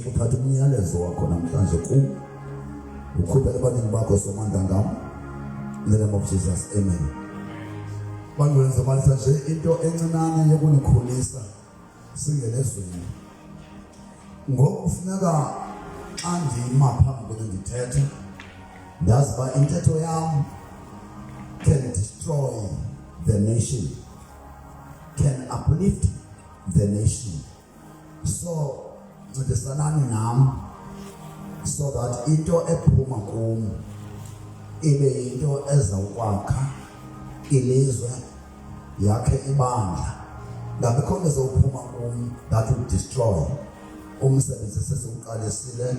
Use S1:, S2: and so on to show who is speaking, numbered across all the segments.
S1: Uthatha umyalezo wakho namhlanje ukhuphe ebantwini bakho somandla ngam. In the name of Jesus, amen. Bantu balisa nje into encinane yokunikhulisa singelezweni. Ngoku kufuneka xa ndima phambi kwenu ndithethe ndazi uba intetho yam can destroy the nation, can uplift the nation. So ncedisanani nam so that into ephuma kum ibe yinto ezawukwakha ilizwe yakhe ibandla. Ngabikho nto ezawuphuma kum that will destroy umsebenzi sesiwuqalisile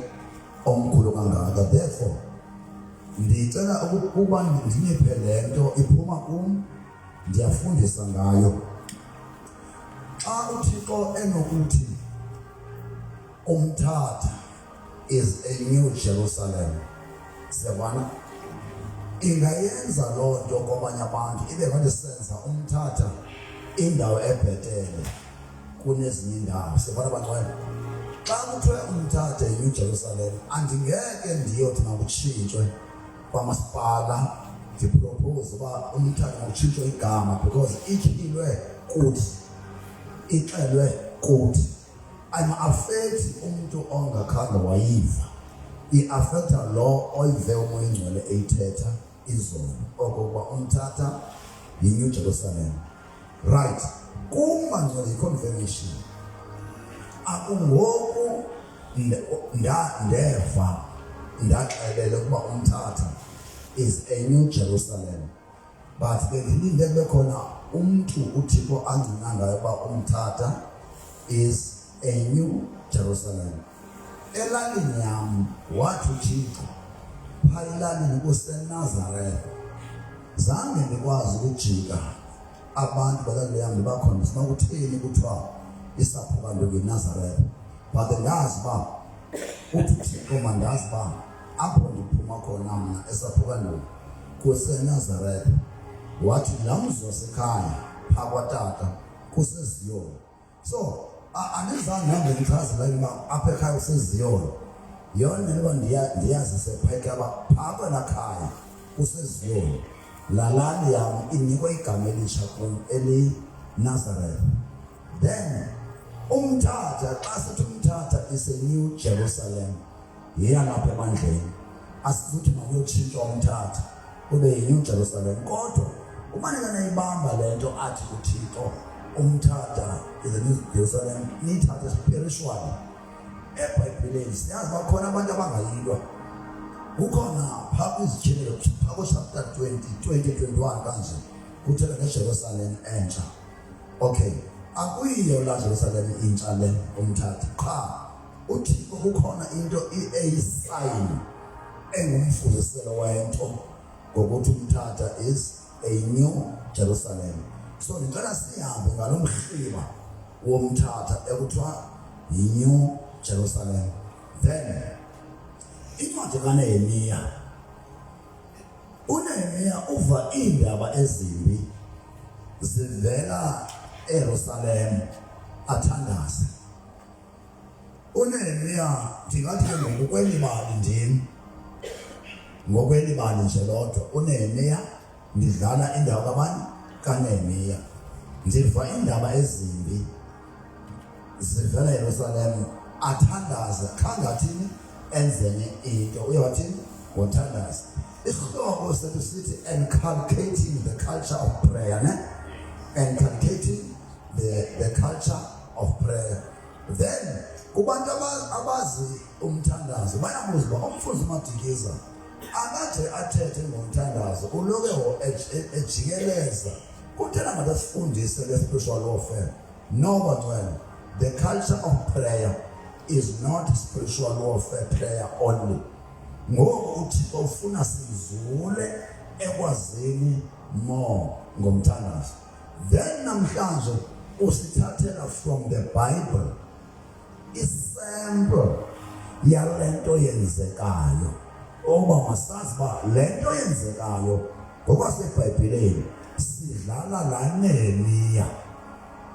S1: omkhulu kangaka. Therefore ndicela ukuba ndiniphe le nto iphuma kum, ndiyafundisa ngayo. Xa uThixo enokuthi Umtata is a new Jerusalem, siyabona, ingayenza loo nto kwabanye abantu ibe ngathi senza Umtata indawo ebhetele kunezinye indawo. Siyabona bantwana, xa kuthiwe Umtata i-New Jerusalem, andingeke ndiyothi makutshintshwe kwamasipala ndipropose uba Umtata makutshintshwe igama because ityhilwe kuthi, ixelwe kuthi. Affect umuntu ongakhange wayiva, i-affecta lo oyive umoya ingcwele eyithetha izolo okokuba Umtata yi-New Jerusalem. Right, kumangcwele yi-confirmation. Akungoku ndeva ndaxelele ukuba Umtata is a New Jerusalem, but bendilinde kube khona umntu uThixo angcina ngayo uba Umtata is a New Jerusalem. Elalini yam wathi uThixo phaa elalini kuseNazareth, zange ndikwazi ukujika abantu balali yam ndibakhombisa uba kutheni kuthiwa isaphukandulo iNazareth, but ndazi uba uthi uThixo mandazi uba apho ndiphuma khona mna esaphukandulo kuseNazareth. Wathi laa mzi wasekhaya phaa kwatata kuseZiyoni. So andizange ndihambe ndichazela uba apha ekhaya kuseZiyoni, yona ntoba ndiyazi sepheka uba phaa kwelaa khaya kuseZiyoni. Laa lali yam inikwe igama elitsha kum eliNazareth. Then Umtata, xa sithi Umtata is a New Jerusalem, yeyalapha ebandleni. Asizuthi makuyotshintshwa Umtata ube yi-New Jerusalem, kodwa umanike nayibamba le nto athi uThixo Umtata is a New Jerusalem, niyithathe spiritually. eBhayibhelini siyazi bakhona abantu abangayilwa. Kukhona phaa kwizityhilelo phaa kuchapter 20:21 kanje kuthetha ngeJerusalem entsha. Okay, akuyiyo la Jerusalem intsha le Umtata, qha uThixo kukhona into eyisign engumfuziselo wento ngokuthi Umtata is a New Jerusalem. So ngicela sihambe ngalomhliba womthatha ekuthiwa yi-New Jerusalem. Then incwadi kaNehemiya, uNehemiya uva iindaba ezimbi zivela eYerusalem athandaze. uNehemiya ndingathi ke ngokwelibali ndim, ngokwelibali nje lodwa uNehemiya ndidlala indawo kabani kaNehemiya. Ndiva iindaba ezimbi zivela eYerusalem athandaze, khangathini enzenye into. Uyawathini ngothandaze. Isihloko sethu sithi inculcating the culture of prayer, ne? Inculcating the culture of prayer. Then kubantu abazi umthandazo bayabuza uba umfundisi uMadikiza akade athethe ngomthandazo uloke ejikeleza kuthena ngasifundise le spiritual warfare. No, but when the culture of prayer is not spiritual warfare prayer only. Ngoku uThixo ufuna sizule ekwazini more ngomthandazo. Then namhlanje usithathela from the Bible isample yalento yenzekayo. Oba masazi ba lento yenzekayo ngokwasebhayibhelini sidlala la Nehemiya.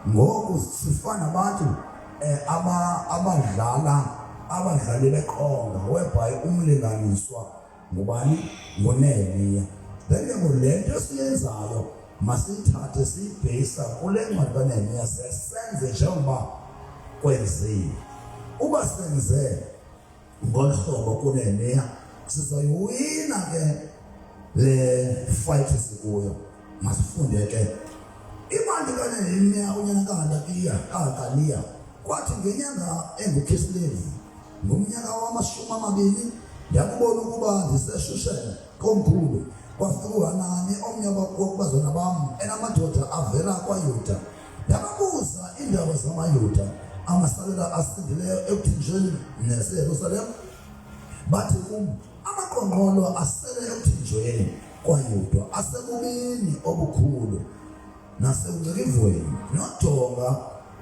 S1: Ngoku sifana abantu abadlali beqonga whereby umlinganiswa ngubani ngoNehemiya. Then ngolento siyenzayo masithathe sibhesa kule ncwadi kaNehemiya senze njengoba kwenziwe. Uba senze ngolhlobo kuNehemiya sizoyiwina ke le fight sikuyo. Masifunde ke imali kaNehemiya unyaka kaHagaliya kwathi ngenyanga enguKislevu ngomnyaka wama-20 yakubona ukuba ndiseshusheni komkhulu kwafika uHanani omnye wabazona bam enamadoda avela kwaYuda. Yababuza iindaba zamaYuda amasalela asindileyo ekuthinjweni naseYerusalem. Bathi kum amaqongqolo asele ekuthinjweni kwaYuda asebubini obukhulu nasebungcikivweni nodonga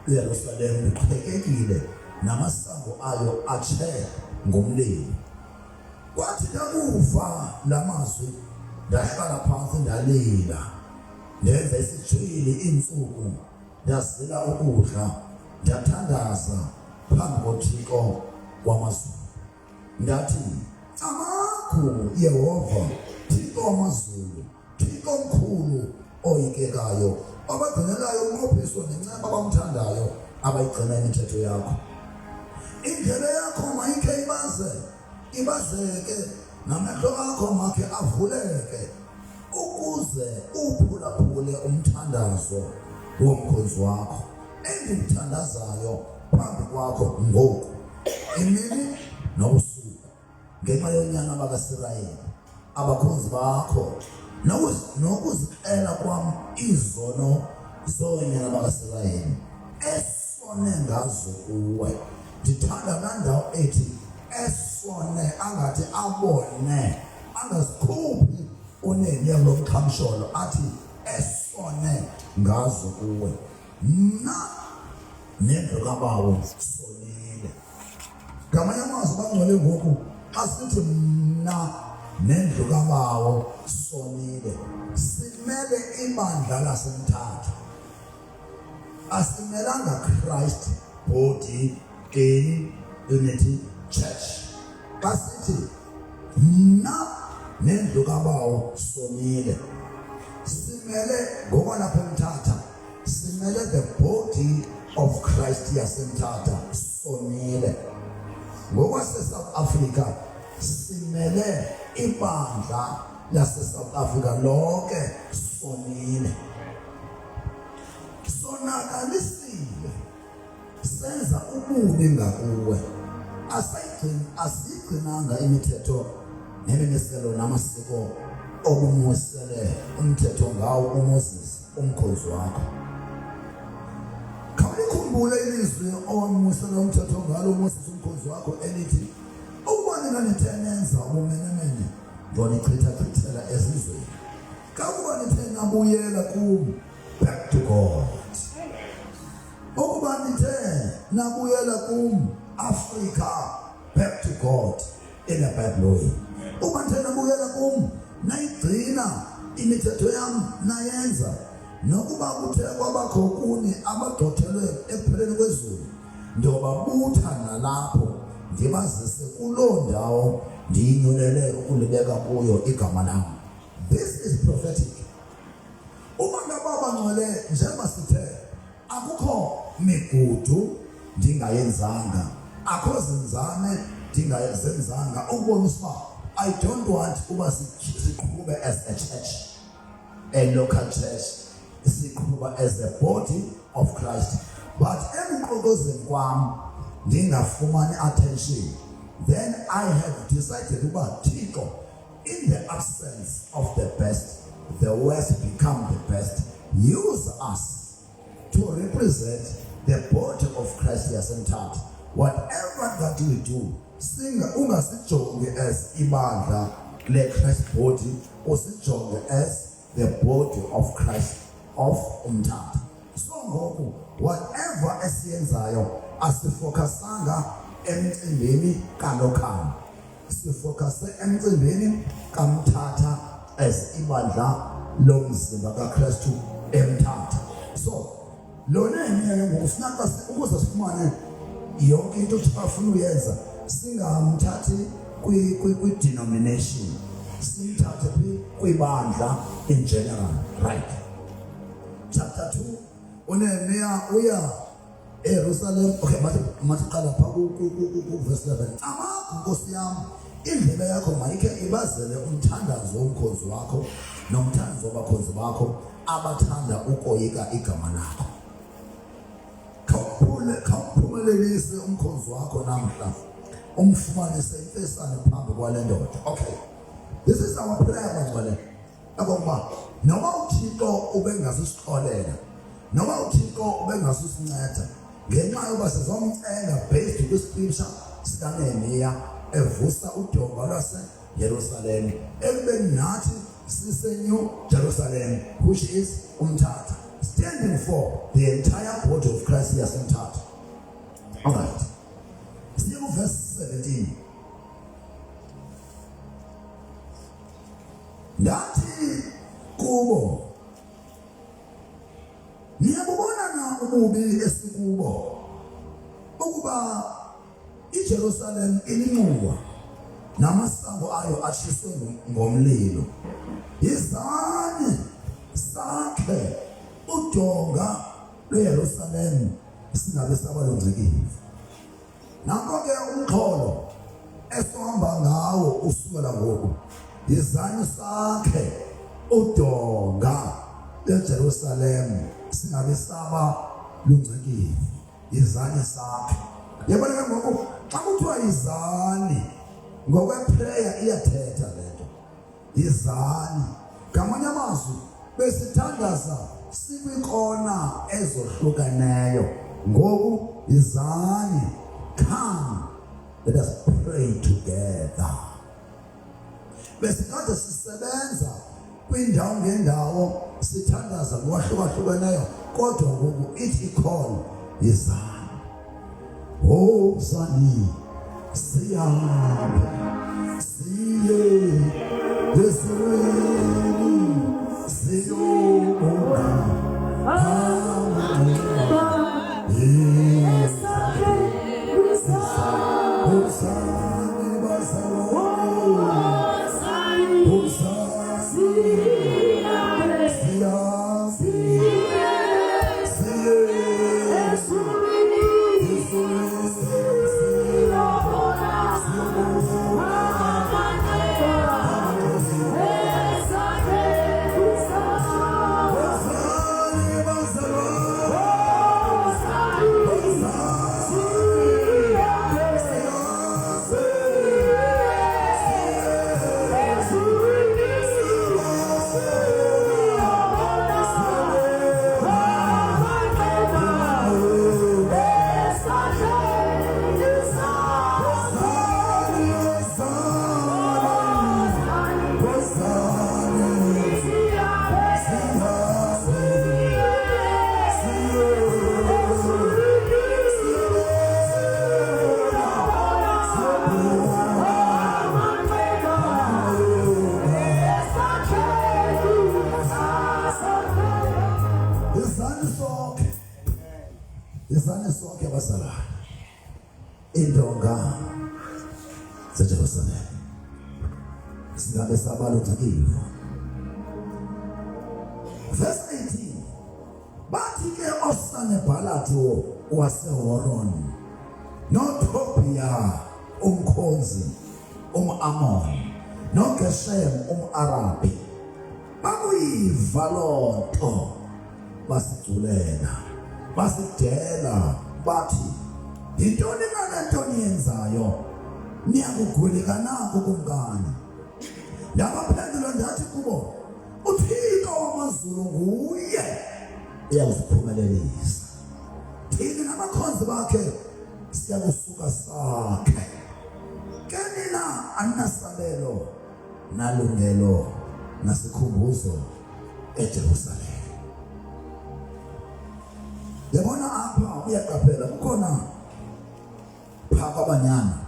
S1: lweYerusalem luqhekekile namasango ayo atshe ngomlilo. Kwathi ndakuva lamazwi ndahlala phansi ndalila ndenza isijwili iintsuku ndazila ukudla ndathandaza phambi koThixo wamazulu. Ndathi amakho Yehova Thixo wamazulu, Thixo omkhulu oyikekayo, abagcinelayo umnqophiso nenceba abamthandayo abayigcina imithetho yakho. Indlela yakho mayikhe ibazeke namehlo akho makhe avuleke ukuze uphulaphule umthandazo womkhonzi wakho engimthandazayo phambi kwakho ngoku imini nobusuku ngenxa yonyana bakaSirayeli abakhonzi bakho nokuzixela kwam izono zonyana bakaSirayeli esone ngazo kuwe. Ndithanda laa ndawo ethi esone angathi abone angazikhuphi uNehemiya lo mqhamsholo athi esone ngazo kuwe. Mna nendlu kabawo sonile. Ngamanye amazwi bangcwele ngoku asithi mna nendlu kabawo sonile. Simele ibandla laseMthatha. Asimelanga Christ body in unity church. Basithi mna nendlu kabawo sonile. Simele ngokwalapha eMthatha simele the body of Christ yaseMthatha sonile. Ngokwase-South Africa simele ibandla lase-South Africa lonke sonile. Sonakalisile senza ububi ngakuwe. Asigcinanga imithetho nemimiselo namasiko okumusele umthetho ngawo uMoses umkhonzi wakho. Khawulikhumbule ilizwi owamusele umthetho ngalo uMoses umkhonzi wakho elithi ukuba nina nithe nenza ubumenemene ndonichithachithela ezizweni. Kakuba nithe nabuyela kum back to God. Ukuba nithe nabuyela kum Africa back to God in the Bible. Ukuba nithe nabuyela kum nayigcina imithetho yam nayenza nokuba kuthe kwabakho kuni abagxothelwe ekupheleni kwezulu ndiyobabutha nalapho ndibazise kuloo ndawo ndiyinyulele ukulibeka kuyo igama lam. This is prophetic. Uma ngababa ngcwele njengoba sithe akukho migudu ndingayenzanga, akho zinzame ndingayenzanga ukubonisa uba I don't want uba siqhube as a church, a local church, siqhuba as a body of Christ. But emqokozeni kwam ndingafumani attention, then I have decided uba Thixo, in the absence of the best, the worst become the best. use us to represent the body of Christ yasemthatha. Whatever that we do, ungasijonge as ibandla le-Christ body, usijonge as the body of Christ of umthatha. So ngoku whatever esiyenzayo asifocusanga emcimbini kaNokhaya, sifocuse emcimbini kaMthatha as ibandla lomzimba kaKristu emthatha. So lona yena ngokufuna ukuze sifumane yonke into sifuna uyenza, singamthathi kwi-denomination, simthathe kwibandla in general, right? Chapter 2, uNehemiya uya eJerusalem. Okay, mathi qala pha ku verse 11. Nkosi yami, indlela yakho mayikhe ibazele umthandazo womkhosi wakho nomthandazo wabakhonzi bakho abathanda ukoyika igama lakho. Khawuphumelelise umkhosi wakho namhla, umfumanise imfesane phambi kwale ndoda. Okay, this is our prayer manje. Akokuba noma uThixo ubengasixolela, noma uThixo ubengasusinceda, ngenxa yoba sizomcenga based kwiscripture sikaNehemiya evusa udonga lwaseJerusalem, ekubeni nathi siseNew Jerusalem, which is umthatha, standing for the entire body of Christ yasemthatha. Alright, see verse 17. Ndathi kubo, niyabubona na ububi esikubo, ukuba iJerusalem ilinqulwa namasango ayo ashiswe ngomlilo. Yizani sakhe udonga lweJerusalem singabe sabalongcekile. Nakho ke umxholo esohamba ngawo usukela ngoku, yizani sakhe udonga lweJerusalem singabe sabalongcekile. Yizani sakhe. Yabona ke ngoku xa kuthiwa yizani ngokweprayer iyathetha lento. Yizani ngamanye amazwi besithandaza sikwikona ezohlukeneyo. Ngoku yizani, come, let us pray together. Besikade sisebenza kwindawo ngendawo sithandaza ngokwahlukeneyo, kodwa ngoku ithi call yizani. Oh sani siyabe siye Yesuweni siyobonga Yizani sonke abazalwane indonga zaJerusalem singabe sabalongcekile. Verse 18. Bathi ke oSanebhalathi waseHoroni noTobiya umkhonzi umAmoni noGeshem umArabi bakuyiva loo nto, basiculela basidela bathi, yintoni ngale nto niyenzayo? Niyakuguleka nako kumkani? Ndabaphendula ndathi kubo, uThixo wamazulu nguye iyaziphumelelisa. Thina nabakhonzi bakhe siyakusuka sakhe. Kenina aninasalelo nalungelo nasikhumbuzo eJerusalem. Yabona apha uyaqaphela kukhona phaka abanyana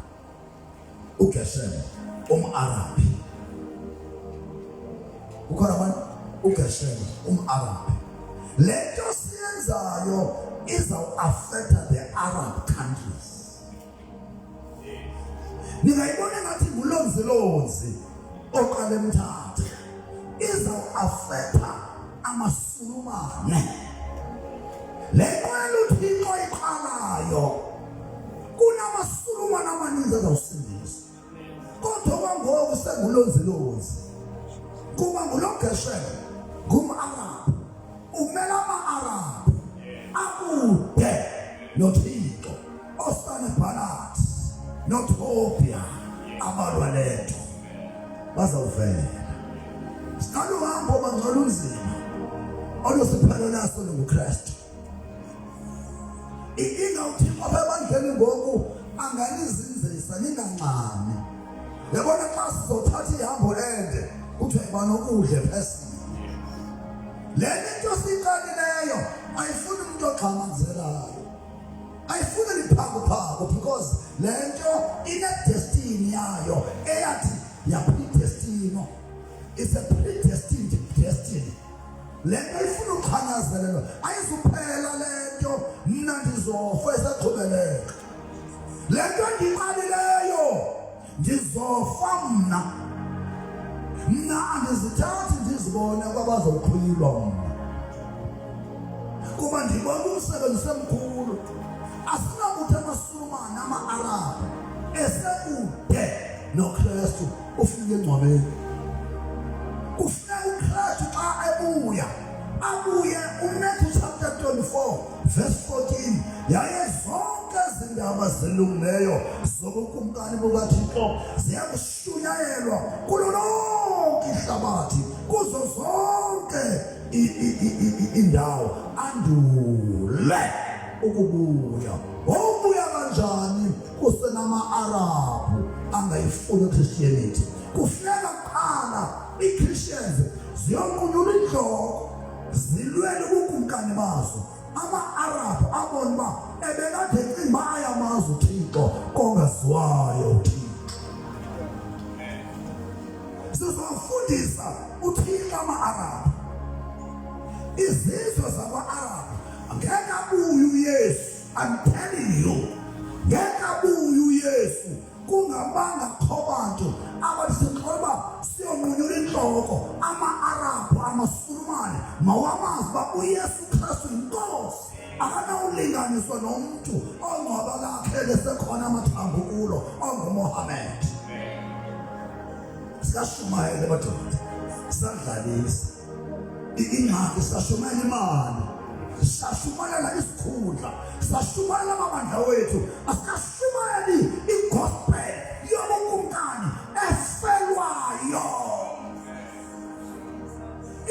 S1: uGeshem umArabi. Kukhona abantu uGeshem umArabi. Lento siyenzayo iza-affecta the Arab countries. Ningayibona ngathi ngulonzilonzi oqala eMthatha. Iza-affecta amaSulumane. Le nqwelo uThixo iqalayo kunamaSulumane amaninzi azawusindisa. Kodwa kwangoku sengulonzilonzi. Kuba nguloGeshem ngumArab. Umela ama-Arab akude noThixo oSanballat noTobia abalwa lento bazawuvela. Siqala uhambo bangcola unzima olusiphelo naso lunguKristu. Ingawuthixo apha ebandleni ngoku anganizinzisa ningancami. Yabona xa sizothatha ihambo ende kuthiwa yiba nokudla ephesini. Le nto siyiqalileyo ayifuni umuntu oxhamazelayo, ayifuni liphako because le nto ine-destiny yayo eyathi yapredestinwa. It's a predestined destiny. Le nto ifuna uqhanyazelelwa, ayizuphela le nto mna ndizofa esaqhubeleka. Le nto ndiyiqalileyo ndizofa mna. Mna andizithathi ndizibone kwabazawuxhwilwa mna. Kuba ndibona umsebenzi semkhulu. Asinakuthi amaSulumane ama-Arab esekude noKristu ufike engcwabeni. Kufuneka uKristu xa abuye uMatthew chapter 24 verse 14 yaye zonke izindaba zilungileyo zobukumkani bukaThixo ziyakushunyayelwa kulo lonke ihlabathi kuzo zonke indawo andule ukubuya. Ubuya kanjani kusenama-Arab angayifuni Christianity? Kufuneka kuqala iChristians ziyonqunyula inhloko zilwele ubukumkani bazo. Ama-Arab abona uba ebekade ecinga ayamazi uThixo kongaziwayo uThixo. Sizofundisa uThixo ama-Arab. Izizwe zama-Arab ngeke abuye uYesu. I'm telling you, ngeke abuye uYesu kungabanga khobantu abasikhoba siyonqunyula inhloko. Ama-Arab amaSulumane mawamazi uba uYesu Kristu yinkosi. Akanawulinganiswa nomuntu ongcwaba lakhe lesekhona amathambo kulo onguMohammed. Sikashumayela madoda, sadlalisa ingxaki, sashumayela imali, sashumayela isikhundla, sashumayela amabandla wethu, asikashumayeli igospel yobukumkani efelwayo.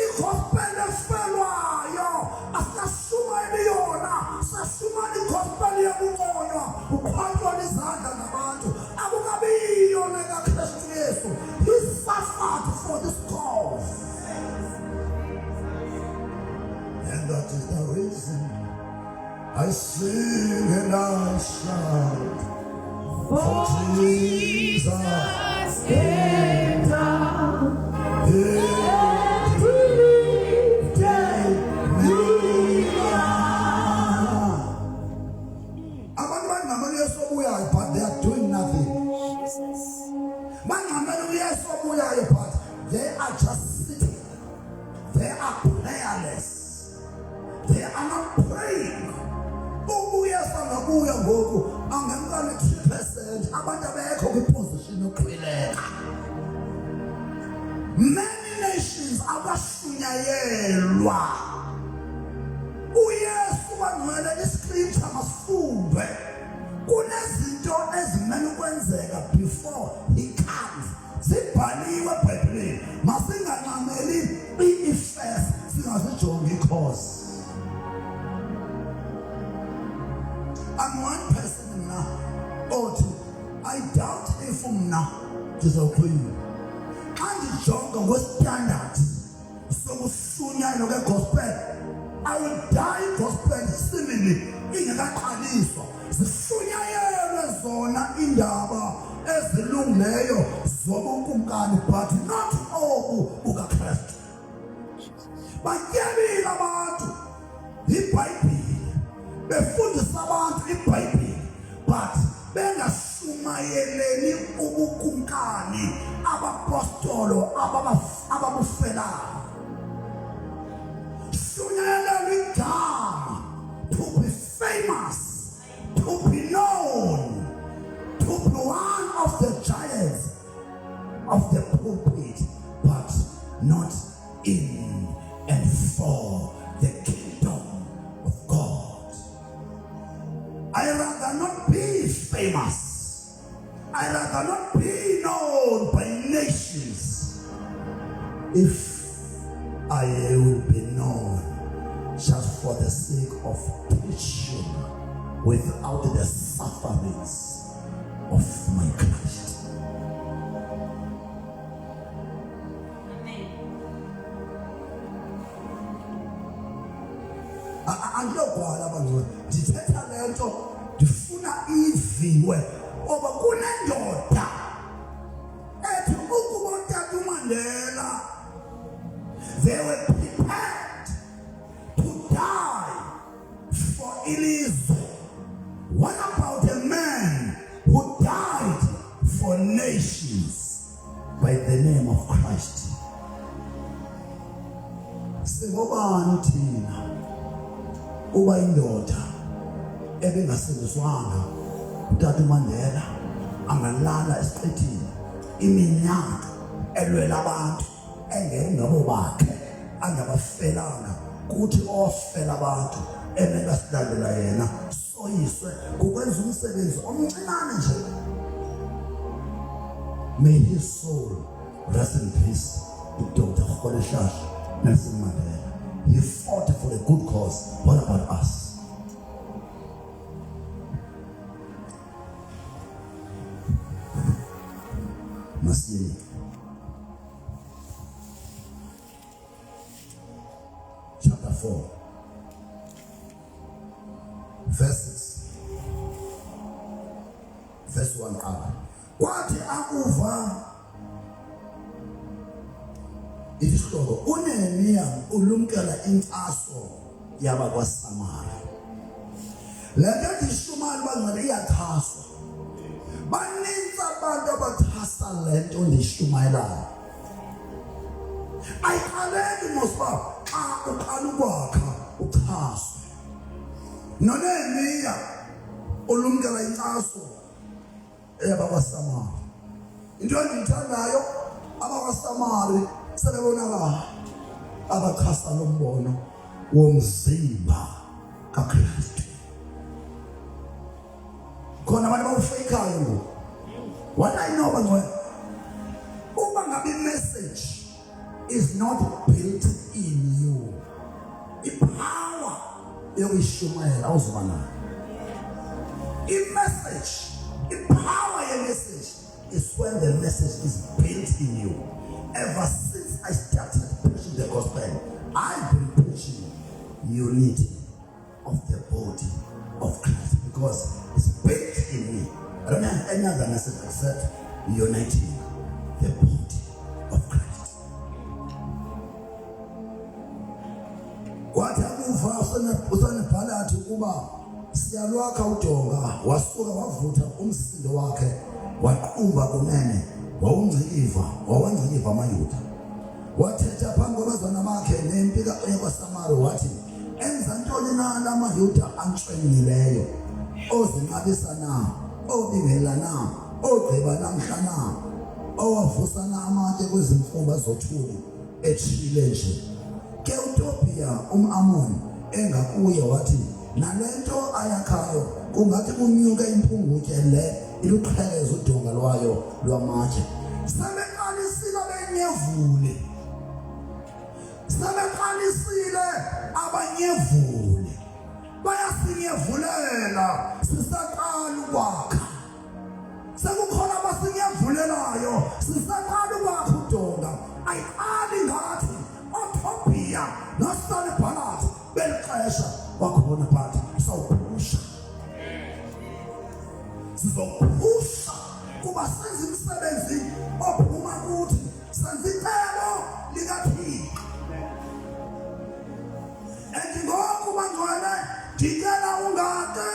S1: Igospel efelwayo asikashumayeli yona, sashumayela igospel yobunconywa uphathwa izandla ngabantu. Akukabiyo lekaKristu Yesu. He suffered for this cause. And that is the reason I sing and I shout, for Jesus came down and lifted me up. Abantu bangamani Yesu obuyayo, but they are doing nothing. Bangamani Yesu obuyayo, but they are just sitting. They are prayerless. They are not praying. Ubuya sangabuya ngoku angemkani 3% abantu abekho kwiposition yokukhweleka. Many nations abashunyayelwa. uYesu bangcwele iscripture masifundwe. Kunezinto ezimele ukwenzeka before he comes. Zibhaliwe eBhayibhelini. Masinganqameli i-effects singazijongi cause. I'm one person now. I doubt if mna ndizawukhwela. Xa ndijonga ngostandard sokushunyayelwa kwegospel, I will die gospel simile ingekaqaliswa. Zishunyayelwe zona indaba ezilungileyo zobukumkani, but not obu bukaKristu. Batyebile abantu iBhayibhile, befundisa abantu iBhayibhile, but bengashumayeleli ubukumkani abapostolo ababufelayo. Shunyayeleli igama, to be famous, to be known, to be one of the giants of the pulpit, but not in and for the kingdom of God. I rather not be famous. I rather not be known by nations if I will be known just for the sake of preaching without the sufferings of my Christ. Andilogwala abangcwele, ndithetha le nto ndifuna iviwe oba kunendoda ethi ukuba uTata uMandela they were prepared to die for ilizwe. What about a man who died for nations by the name of Christ? Singobani thina uba indoda ebengasindiswanga uTata uMandela angalala esiqithini iminyaka elwela abantu engengabo bakhe angabafelanga, kuthi ofela abantu ebengasilandela yena soyiswe kukwenza umsebenzi omncinane nje. May his soul rest in peace to Dr. Rolihlahla Nelson Mandela. He fought for a good cause. What about us? Masini. Chapter 4, verses. Verse 1a. Kwathi akuva isihloko uNehemiya ulumkela inkcaso yabakwaSamari. Le nto ndishumayela bangcwele iyaxhaswa. Baninzi abantu abaxhasa le nto ndishumayelayo. Ayiqaleki mosba xa uqala ukwakha uxhaswe. noNehemiya ulumkela inkcaso eyabakwaSamari. Into endiyithandayo abakwaSamari sebebonakala abaxhasa lo mbono womzimba kaKristu. Khona abantu abawufeyikayo ngoku. What I know bangcwele, uma ngabe message is not built in you, ipower yokuyishumayela awuzuba nayo. I-message, ipower ye-message is when the message is built in you. Ever since I started preaching the gospel, I've been preaching unity of the body of Christ because it's built in me. I don't have any other message except uniting the body of Christ. Kwathi akuva usanibhala athi ukuba siyalwakha udonga, wasuka wavutha umsindo wakhe waqumba kunene wawangciliva amayuda. Wathetha phambi kwabazwana bakhe nempi yakwaSamari wathi, enza ntoni na la mayuda antshwenyileyo, ozinqabisa na, obingela na, ogqiba namhla na, owavusa na amatye kwezimfumba zothuli etshile nje. Ke uTobiya umAmoni engakuye wathi, nalento ayakhayo kungathi kunyuke impungutye le iluqheleza udonga lwayo lwamatye. Sebeqalisile benyevule, sebeqalisile abanyevule, bayasinyevulela kusukela sisaqala ukwakha. Sekukhona abasingevulelayo sisaqala ukwakha uDonga. Ayiqali ngathi oThobia noSanballat belixesha wakhona phansi sawuphusha. Sizophusha kuba senza umsebenzi ophuma kuthi senza icebo likaThixo. Ngoku bangcwele ndicela ungake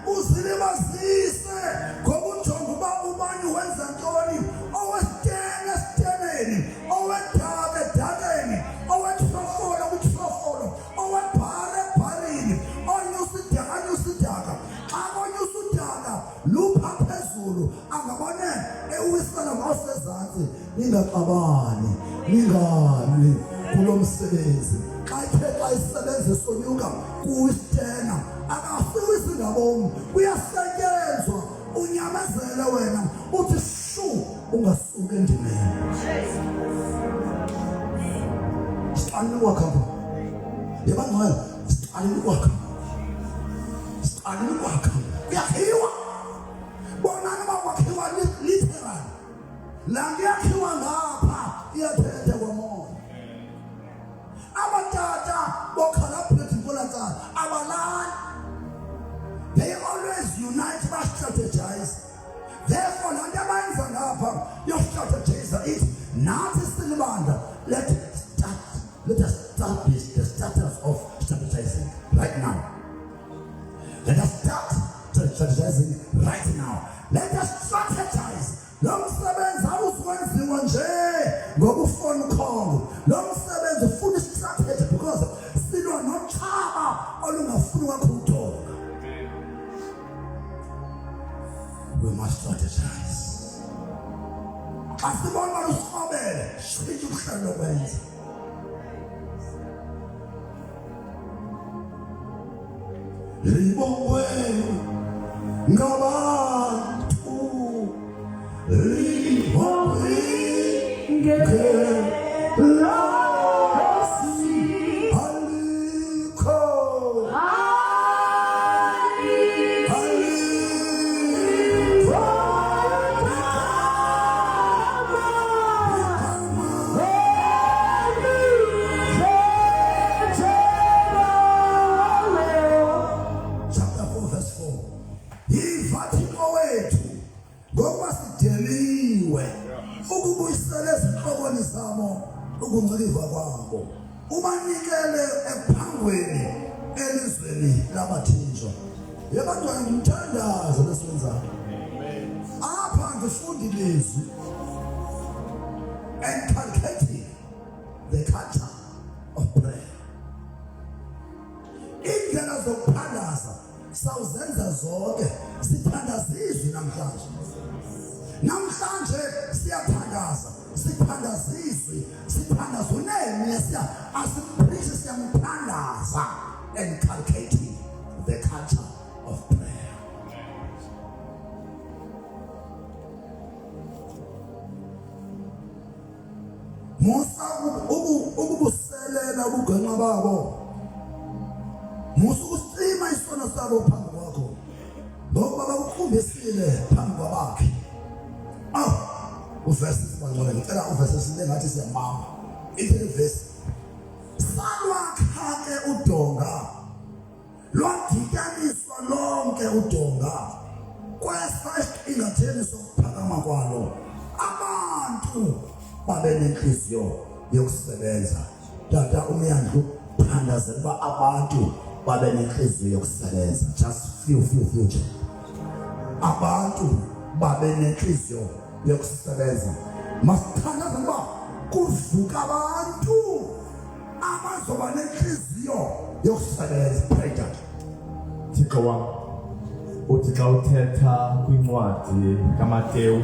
S1: uzilibazise ngokujonga uba ubani wenza ntoni, owesitene esiteneni, owedaka edakeni, owethofolo kwithofolo, owebhare ebharini, onyusa idaka. Xa konyusa udaka lupha phezulu angabone ewisela ngosezantsi. Ningaxabani, ningalwi kulo msebenzi. Xa isebenza sonyuka kuwisitena akafiki ngabom kuyasetyenzwa unyamezele wena uthi shu ungasuki endimeni. Siqalile ukwakha yebangcwele, siqalile ukwakha kuyakhiwa. Bonani uba kwakhiwa literal, la kuyakhiwa ngapha iyathetha kwamoya. Abatata bokhalabhrethi nkolankala abalali. They always unite, strategize. Therefore laa nto abayenza ngapha yostrategize it nathi silibandla. Let us establish the status of strategizing right now. Let us start strategizing right now. Let us strategize. Lo msebenzi awuzwenziwa nje ngokufona ukhongo. Lo msebenzi ufuna strategy because silwa nochaba olungafuni kakhulu. We must strategize. Asibona usikhobele shithi uhlelo kwenza. Libongwe ngabantu libongwe ukungciliva kwabo umanikele ephangweni elizweni labathinjwa. Yebantwana ngimthandaza lesenzayo. Apha ngifundi lezwi inculcating the culture of prayer. Indlela zokuphandaza sawuzenza zonke, sithandazizwe namhlanje. Namhlanje siyathandaza, sithandazizwe, sithandaza unene asiphrise siyamthandaza, inculcating the culture of prayer. Musa ukubuselela ubugwenxa babo. Musa ukusima isono sabo phambi kwakho. Ngoba bakukhumbisile phambi kwabakhe. Uvesi sibangcwele ngicela uvesi sinengathi siyamama. Iphele verse. Salwakha ke uDonga. Lwadityaniswa lonke uDonga. Kwesifirst ingatheni sokuphakama kwalo. Abantu babe nenhliziyo yokusebenza. Tata umyandlu thandazela uba abantu babe nenhliziyo yokusebenza. Just few nje. Abantu babe nenhliziyo yokusebenza. Masithandaza uba kuvuka abantu abazoba nenhliziyo yokusebenza. Pray that.
S2: Thixo wam, uthi xa uthetha kwincwadi kaMateyu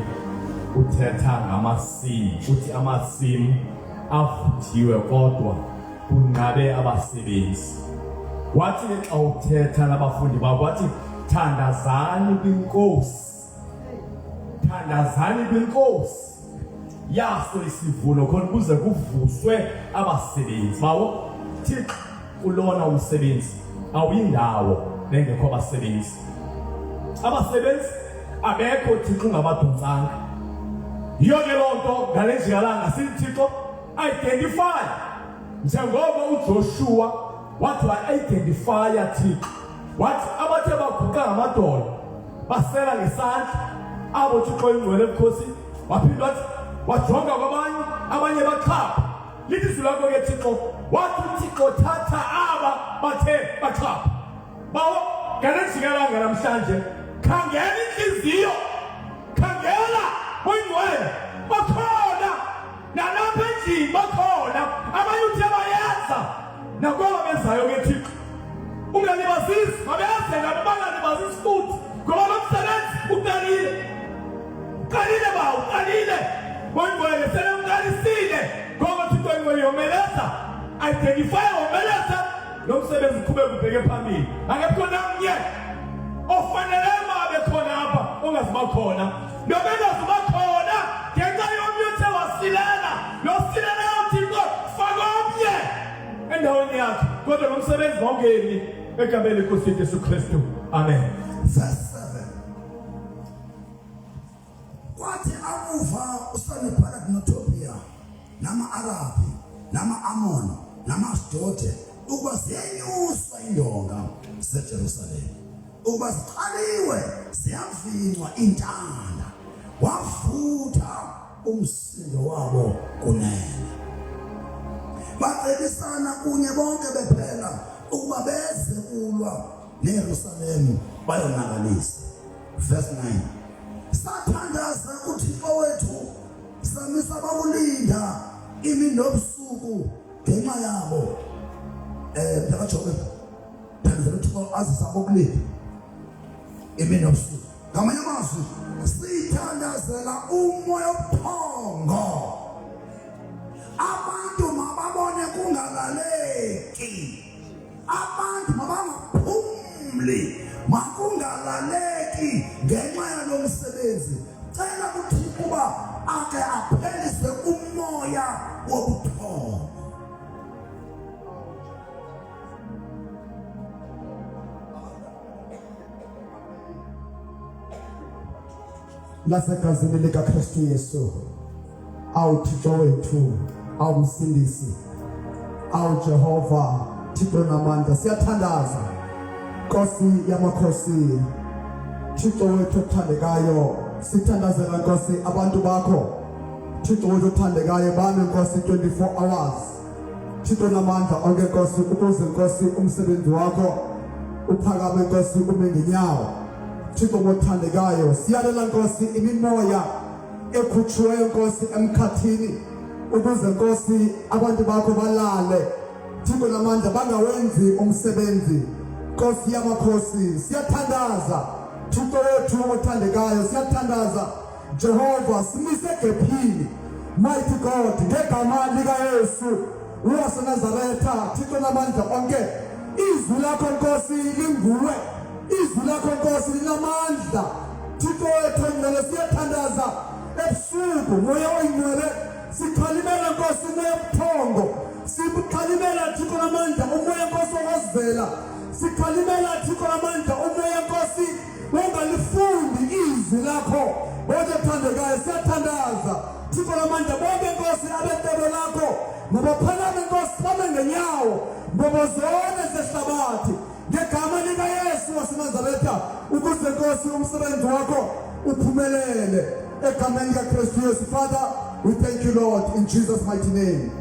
S2: uthetha ngamasimu, uthi amasimu avuthiwe kodwa kunqabe abasebenzi. Wathi xa uthetha nabafundi bakho wathi thandazani kwinkosi, thandazani kwinkosi yaso isivuno khona ukuze kuvuswe abasebenzi. Bawo Thixo kulona umsebenzi awuyindawo bengekho abasebenzi. abasebenzi abekho Thixo ungabadonsanga. Yonke lonto ngalenjikalanga sithi Thixo identify njengoba uJoshua wathi wa-identify Thixo wathi abathe baguqa ngamadolo basela ngesandla abo Thixo ingcwele ebukhosini waphinde wathi wajonga kwabanye abanye bachapha lithi izwi lakho ke Thixo wathi uThixo thatha aba bathe bachapha bawo ngalenjikalanga namhlanje khangela inhliziyo khangela oyingcwele bakhona nalapha endlini bakhona abayuthi abayenza nakwaba benzayo ke Thixo ungalibazisi mabenze nabo bangalibazisi futhi ngoba lo msebenzi uqalile ba uqalile oyingcwele selemqalisile ngoba Thixo oyingcwele yomeleza identify yomeleza lo msebenzi uqhubeka ubheke phambili akekho namnye ofanele mabe khona apha ongaziba khona nobengaziba khona ngenxa yomnye wasilela lo silela uThixo faka omnye endaweni yakhe kodwa nomsebenzi wongeni egameni lenkosi Yesu Kristu amen.
S1: Verse 7 kwathi akuva uSanibhadonotopia nama-Arabi nama-Amoni nama-Ashdodi ukuba ziyenyuswa indonga zeJerusalema ukuba ziqaliwe ziyavinqwa intanda wavutha umsindo wabo kunene bacebisana kunye bonke bephela ukuba beze kulwa neYerusalemu bayonakalisa. Verse 9 sathandaza uThixo wethu samisa bakulinda imini nobusuku ngenxa yabo phakajobe phezulu uThixo azisaba ukulinda imini nobusuku ngamanye amazwi sithandazela umoya obuthongo abantu mababone kungalaleki abantu mabangaphumli makungalaleki ngenxa yalo msebenzi cela kuThixo kuba ake aphelise umoya wobuthongo.
S3: Lasegazini likaKristu Yesu awuThixo wethu awumsindisi awuJehova Thixo namandla siyathandaza Nkosi yamakhosi Thixo wethu othandekayo sithandazela Nkosi abantu bakho Thixo wethu othandekayo bami Nkosi 24 hours Thixo namandla onke Nkosi ukuze Nkosi umsebenzi wakho uphakame Nkosi ume ngenyawo Thixo othandekayo siyalela Nkosi imimoya ekhutshiweyo Nkosi emkhathini ukuze Nkosi abantu bakho balale Thixo namandla bangawenzi umsebenzi Nkosi yamakhosi siyathandaza Thixo wethu othandekayo siyathandaza Jehova simise gephini mighty God ngegama lika Yesu waseNazaretha Thixo namandla onke izwi lakho Nkosi linguwe izwi lakho Nkosi linamandla Thixo wethu ngale siyathandaza ebusuku moya oyingcwele sikhalimela Nkosi umoya obuthongo sikhalimela Thixo namandla umoya Nkosi owazivela sikhalimela Thixo namandla umoya Nkosi wongalifundi izwi lakho bonke thandekayo siyathandaza Thixo namandla bonke Nkosi abetebo lakho mabaphalame Nkosi bame ngenyawo mbobozone zehlabathi ngegama lika Yesu waseNazaretha ukuze Nkosi umsebenzi wakho uphumelele egameni likaKristu Yesu. Father, we thank you Lord in Jesus mighty name.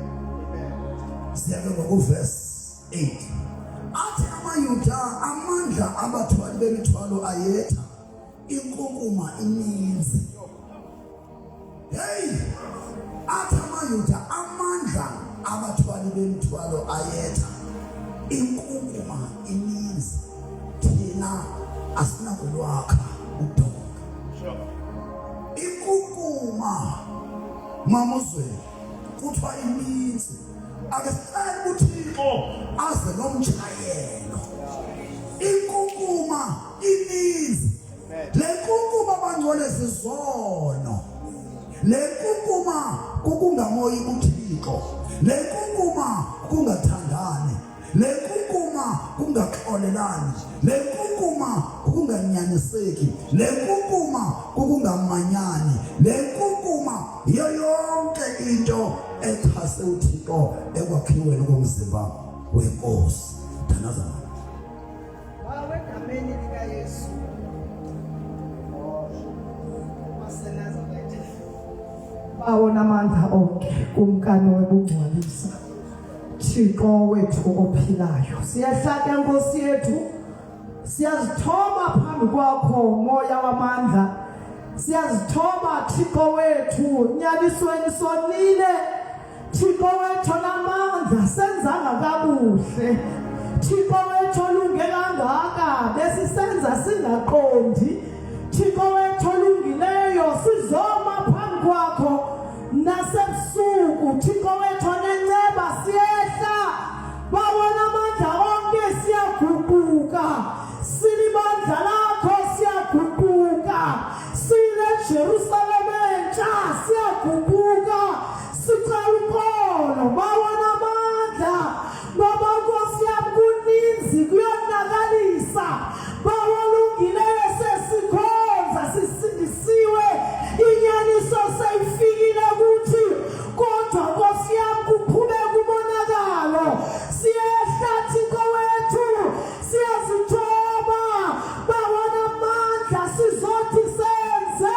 S1: Siyake ngokuverse 8 athi amayuda amandla abathwali bemithwalo ayetha inkunkuma ininzi. Hey athi amayuda amandla abathwali bemithwalo ayetha inkunkuma ininzi thina asinakulwakha udonga inkunkuma mamuzweni kuthiwa ininzi ake sicela uThixo aze nomtshayelo inkunkuma ininzi le nkunkuma bangcwele sizono le nkunkuma kukungamoyi uThixo le nkunkuma kungathandani le nkunkuma kungaxolelani le nkunkuma kukunganyaniseki, le nkukuma kukungamanyani, le nkukuma yiyo yonke into echase uThixo ekwakhiweni komzimba wenkosi. Thanazana.
S4: Egameni likaYesu. Masenazaretha. Bawona amandla onke kumkani wobungcwalisa. Thixo wethu ophilayo. Siyahlaka Nkosi yethu. Siyazithoba phambi kwakho moya wamandla. Siyazithoba Thixo wethu nyalisweni sonile. Thixo wethu namandla senzanga kabuhle. Thixo wethu olunge kangaka besisenza singaqondi. Thixo wethu olungileyo sizoma phambi kwakho nasebusuku. Thixo wethu onenceba siyehla. Bawona amandla onke siyaguquka. Silibandla lakho siyaguquka. Sile Jerusalem entsha siyaguquka. Sicela ukholo bawona amandla. Baba Nkosi yami kuninzi kuyonakalisa. Bawalungileyo sesikhonza sisindisiwe. Inyaniso seyifikile kuthi. Kodwa Nkosi yami kuphume kumonakalo. Siyehla Thixo wethu. Siyazithoba. Bawona amandla sizothi senze.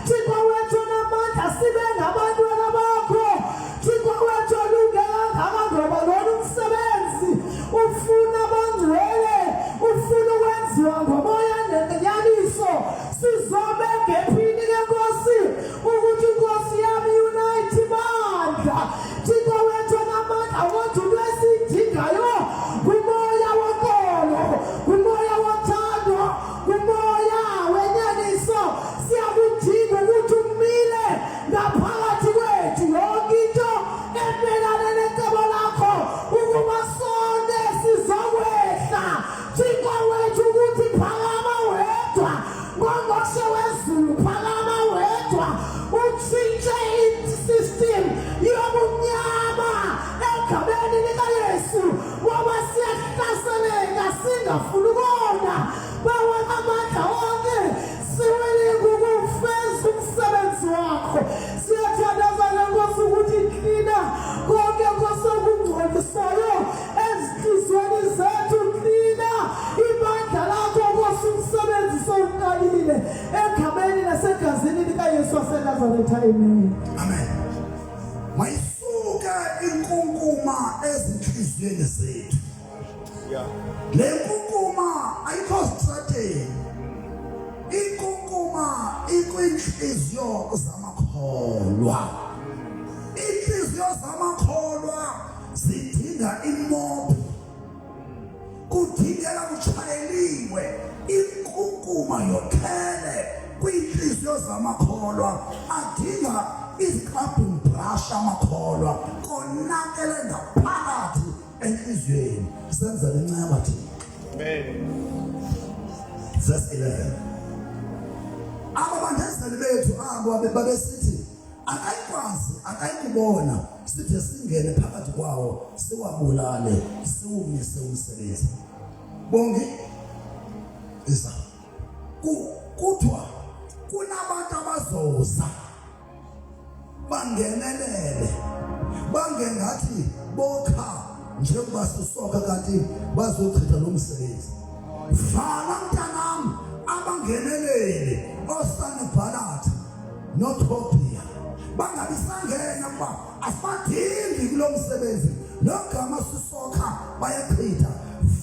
S4: Thixo wethu namandla sibe ngabantwana bakho. Thixo wethu olunge kangaka ngoba lona umsebenzi ufuna abangcwele, ufuna ukwenziwa ngomoya nenyaniso. Sizobe ngephini leNkosi ukuthi iNkosi yami unite bandla. Thixo wethu namandla ukuthi lwesidingayo kumoya wonkolo, kumoya wothando, kumoya wenyaniso. Siyakudinga ukuthi umile ngaphakathi kwethu yonke into emelana necebo lakho ukuba sonke sizokwehla. Thixo wethu ukuthi phakama wedwa ngongqoshe wezulu, phakama wedwa utshintshe i-system yobumnyama egameni likaYesu ngoba siyahlaseleka singafuni ukona. Bawona amandla onke siwele kukufeza umsebenzi wakho. Siyathandazana Nkosi ukuthi klina konke Nkosi okungcolisayo ezinhliziyweni zethu. Klina ibandla lakho Nkosi umsebenzi sowuqalile egameni nasegazini likaYesu waseNazaretha. Amen.
S1: Amen. Mayisuka inkunkuma ezinhliziyweni zethu. Le nkunkuma ayikho strategy. Inkunkuma ikwinhliziyo zamakholwa. Inhliziyo zamakholwa zidinga imoto. Kudingeka kuchayeliwe inkunkuma yokhele kwinhliziyo zamakholwa. Adinga izicabhing brush amakholwa konakele ngaphakathi enhliziyweni. Senza lenceba thi. Amen. Verse 11. Ababandezeli bethu abo babesithi akayikwazi akayikubona sithe singene phakathi kwawo siwabulale siwumise umsebenzi. Bonke isa kuthiwa kunabantu abazoza bangenelele bangengathi bokha njengoba sisoka kanti bazochitha lo msebenzi. Vala mntanami abangenelele oSanibhalathi noThobhiya bangabisangena kuba asibadingi kulo msebenzi. Logama sisoka bayachitha.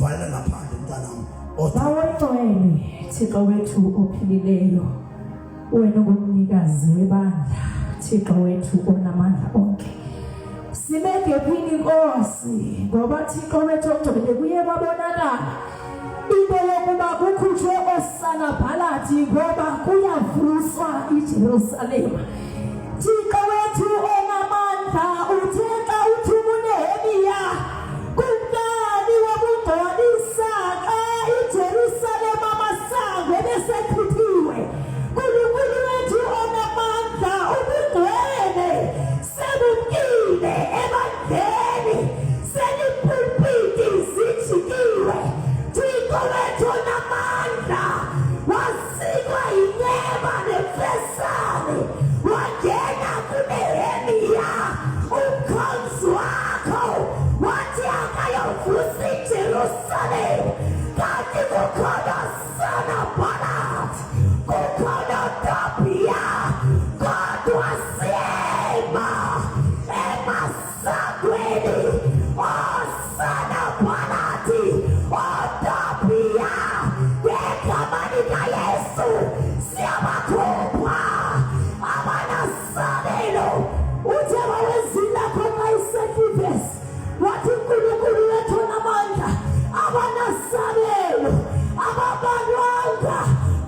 S1: Vala ngaphandle mntanami.
S5: Bawongcwele Thixo wethu ophilileyo, wena ungumnikazi webandla. Thixo wethu onamandla onke, simegephini Nkosi ngoba Thixo wethu ogcwele kuye babonakala into yokuba kukhutshwe oSanibhalathi ngoba kuyavuswa iJerusalema. Thixo wethu onamandla uthetha uthuma uNehemiya kumkani wobungcwalisa xa iJerusalema amasango ebesechithiwe. Nkulunkulu wethu onamandla ubungcwele sebukile ebandleni selipulpiti zijikiwe. Thixo wethu onamandla
S4: Jerusalem kanti kukhona Sanballat kukhona Tobia kodwa sema emasangweni Sanballat Tobia ngegama likaYesu siyabakhupha abanasabelo uJehova wezila khona isacrifice wathi uNkulunkulu wethu namandla abanasabelo ababalwanga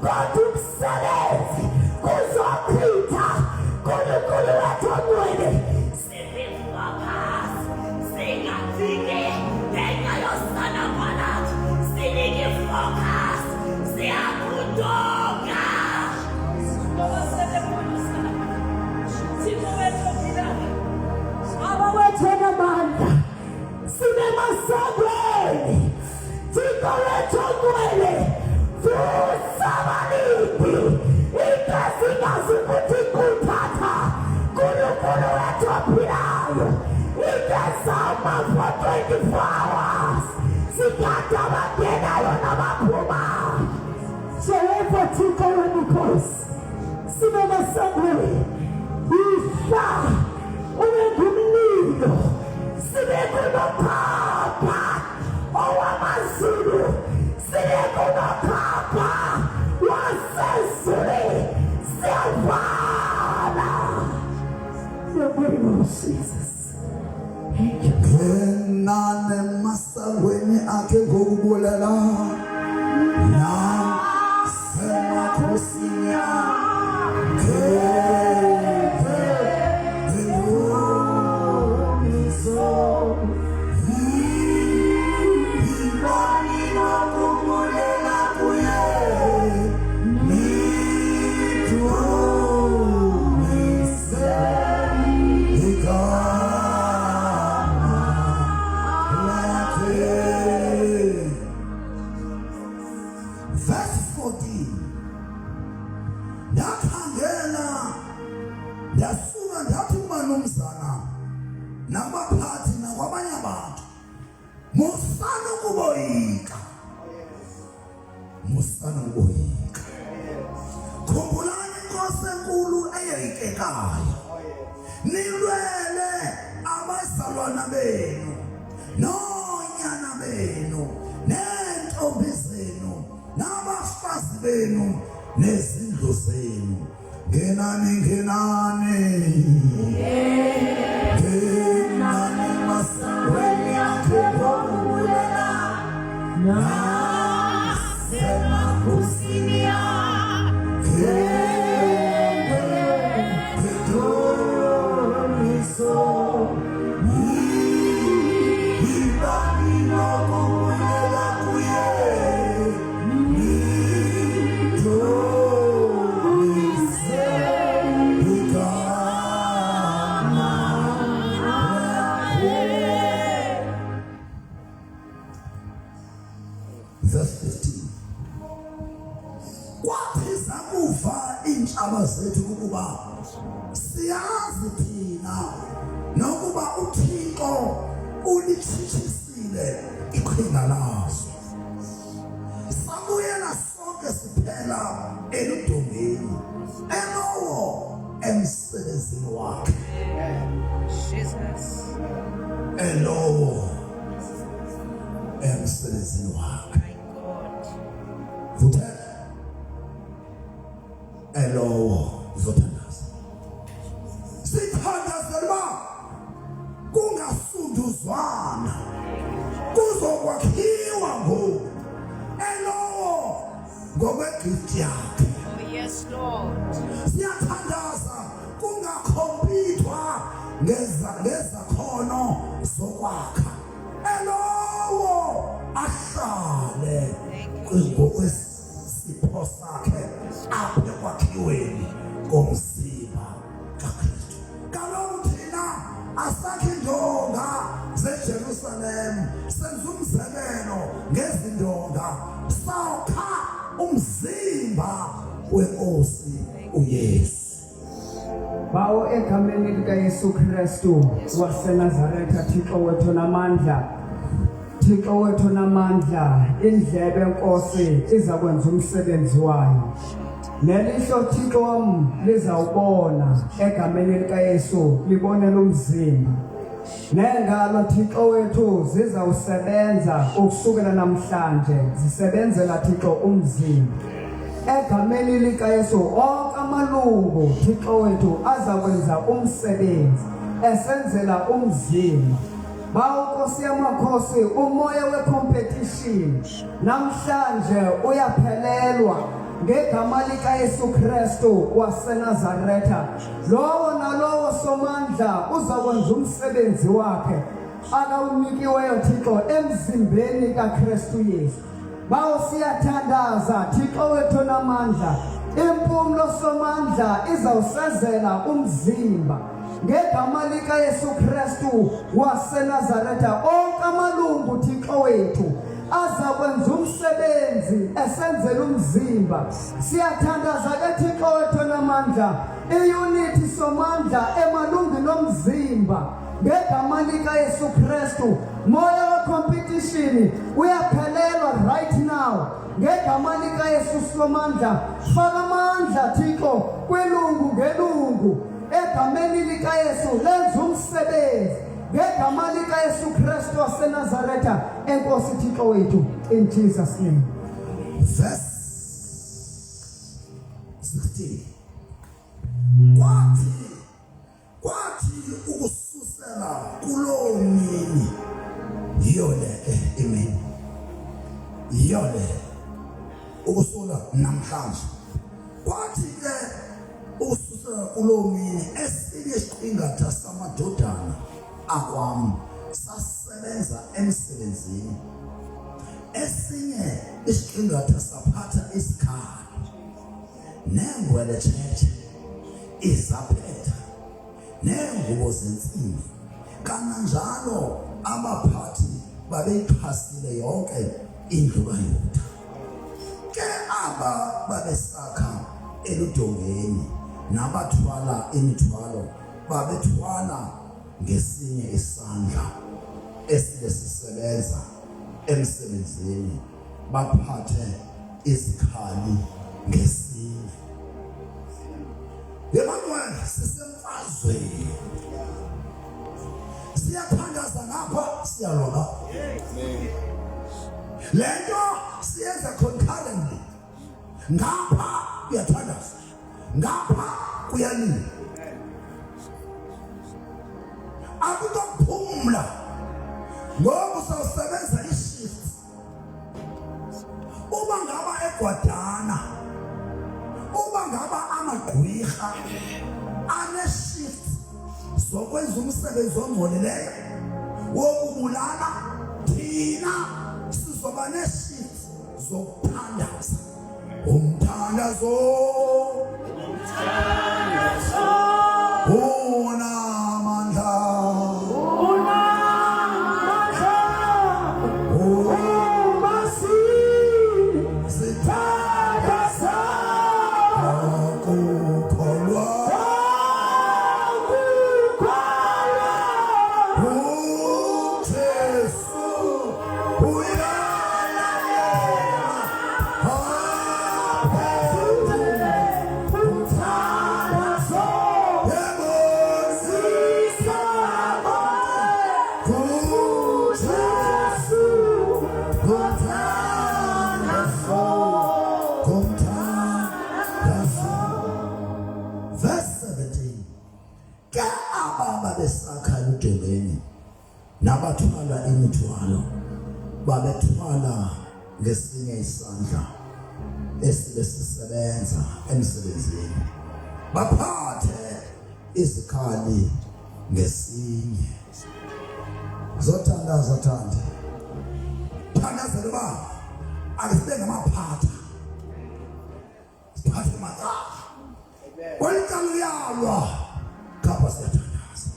S4: kodwa umsebenzi kuzochitha uNkulunkulu wethu ongcwele sifocus singafike ngenxa yoSanballat sinike focus siyakudoka abawethena amandla sinemasangweni Thixo wethu ongcwele vusabaliphi inkazingazi ukuthi kuthatha uNkulunkulu wethu ophilayo ingezama for 24 hours sikade abangenayo nabaphumayo Jehova Thixo wemikhosi sinemasangweni ihla ubengumlilo sibekunophapha owamazulu sibekunophapha wasezule siyavala Jesus. Thank you.
S1: Nane masangweni akhe ngokubulela na semakhosini musana uboyika khumbulani inkosi enkulu eyayikekayo nilwele abazalwana benu nonyana benu nentombi zenu nabafazi benu nezindlu zenu ngenani masangweni akhe ngokubulela semakhosini Verse 15. Kwathi zakufa intshaba zethu ukuba siyazi thina nokuba uThixo ulitshithisile iqhinga lazo. Sabuyela sonke siphela eludongeni elowo emsebenzini wakhe. Jesus. Elowo emsebenzini wakhe. Vuthela elowo uzothandaza sithandazela kungasunduzwana kuzokwakhiwa ngoku elowo ngokwegift yakhe.
S6: Oh yes Lord.
S1: Siyathandaza kungakhompithwa ngezakhono zokwakha elowo ahlale ngokwesipho sakhe aphe kwakhiweni komzimba kaKristu. Kaloku thina asakhi indonga zeJerusalem senza umzekelo ngezindonga sakha umzimba wenkosi uYesu.
S7: Bawo egameni likaYesu Kristu waseNazaretha Thixo wethu namandla Thixo wethu namandla indlebe enkosi izakwenza umsebenzi wayo nelihlo Thixo wami lizawubona egameni likaYesu libone lo mzimba nengalo Thixo wethu zizawusebenza ukusukela namhlanje zisebenzela Thixo umzimba egameni likaYesu onke amalungu Thixo wethu azakwenza umsebenzi esenzela umzimba Bawukosi yamakhosi umoya wecompetition namhlanje uyaphelelwa ngegama lika Yesu Kristu waseNazaretha lowo nalowo somandla uzakwenza umsebenzi wakhe akawunikiweyo Thixo emzimbeni kaKristu Yesu bawo siyathandaza Thixo wethu namandla impumulo somandla izawusezela umzimba ngegama lika Yesu Kristu waseNazaretha onke amalungu Thixo wethu azakwenza umsebenzi esenzela umzimba siyathandaza ke Thixo wethu namandla iunity somandla emalungini omzimba ngegama lika Yesu Kristu moya wecompetition uyaphelelwa right now ngegama lika Yesu somandla faka amandla Thixo kwelungu ngelungu egameni lika Yesu lenza umsebenzi ngegama lika Yesu Kristu waseNazaretha enkosi Thixo wethu in Jesus name.
S1: Verse 16 kwathi ukususela kulowo mini yiyole amen yiyole ukusula namhlanje kwathi ke ukususela kulowo mini esinye isiqingatha samadodana akwami sasebenza emsebenzini esinye isiqingatha saphatha isikhali nengwele thethe izaphetha nengubo zensimbi kananjalo abaphathi babeyixhasile yonke indlu kaYuda ke aba babesakha eludongeni nabathwala imithwalo babethwala ngesinye isandla esisisebenza emsebenzini baphathe izikhali ngesinye Emmanuel sisemfazweni siyathandaza ngapha siyaloba lento siyenza concurrently ngapha kuyathandaza ngapha kuyalila akutophumla ngoba usawusebenza ishift uba ngaba egwadana uba ngaba amagqwirha ane-shift zokwenza umsebenzi ongcolileyo wokubulala thina sizoba ne-shift zokuthandaza umthandazo nabathwala imithwalo babethwala ngesinye isandla esisisebenza emsebenzini baphathe izikhali ngesinye zothandaza thande thandazela ba akasibe ngamaphatha siphathe mata kwelikalu yalwa kapha siyathandaza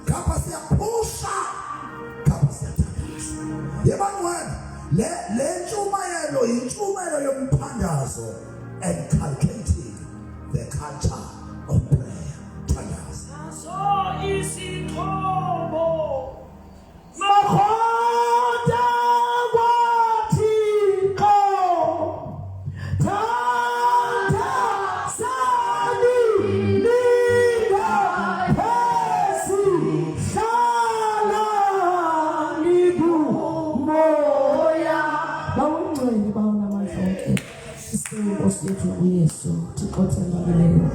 S1: kapha siyaphusha Emmanuel le ntshumayelo yintshumayelo yomthandazo inculcating the culture of prayer thandaza
S4: so isixhobo makhota
S5: sethu uYesu Thixo othembakeleyo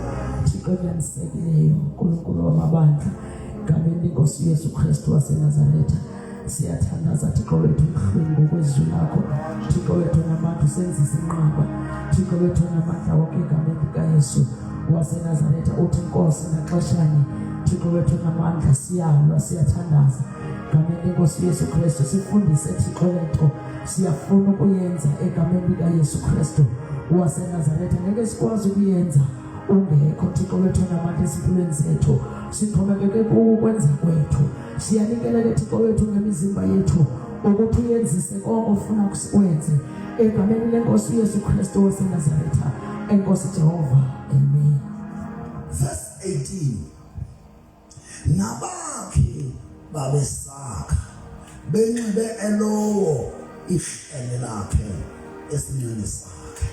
S5: Thixo onyanisekileyo uNkulunkulu wamabandla ngameni lenkosi Yesu Kristu waseNazaretha siyathandaza Thixo wethu mhlweni ngokwezwi lakho Thixo wethu namandla senzisa inqaba Thixo wethu namandla wonke ngameni likaYesu waseNazaretha uthi inkosi naxeshanye Thixo wethu namandla siyalwa siyathandaza ngameni lenkosi Yesu Kristu sifundise Thixo lento siyafuna ukuyenza egameni likaYesu Kristu waseNazaretha ngeke sikwazi ukuyenza ungekho Thixo wethu namandla ezimpilweni zethu sixhomekeke kukwenza kwethu siyanikela ke Thixo wethu ngemizimba yethu ukuthi uyenzise konke ofuna kusikwenze egameni lenkosi Yesu Kristu waseNazaretha enkosi Jehova amen.
S1: Verse 18 nabakhi babesakha benxibe elowo ihlele lakhe esinqeni sakhe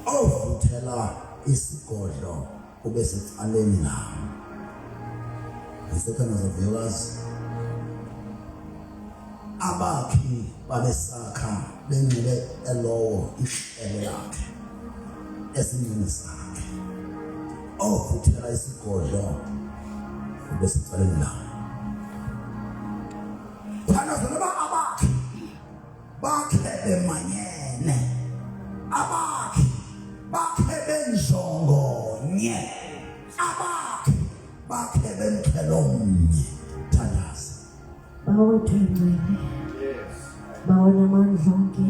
S1: ovuthela isigodlo kube secaleni lawo. Isekhona zaviewers abakhi babesakha benxibe elowo ihlele lakhe esinqeni sakhe ovuthela isigodlo kube secaleni lawo. Phana zalaba abakhi bakhe bemanyene abakhi bakhe benjongonye abakhi bakhe bemkhelomnye thandaza
S5: bawethu ngcwele bawona amandla onke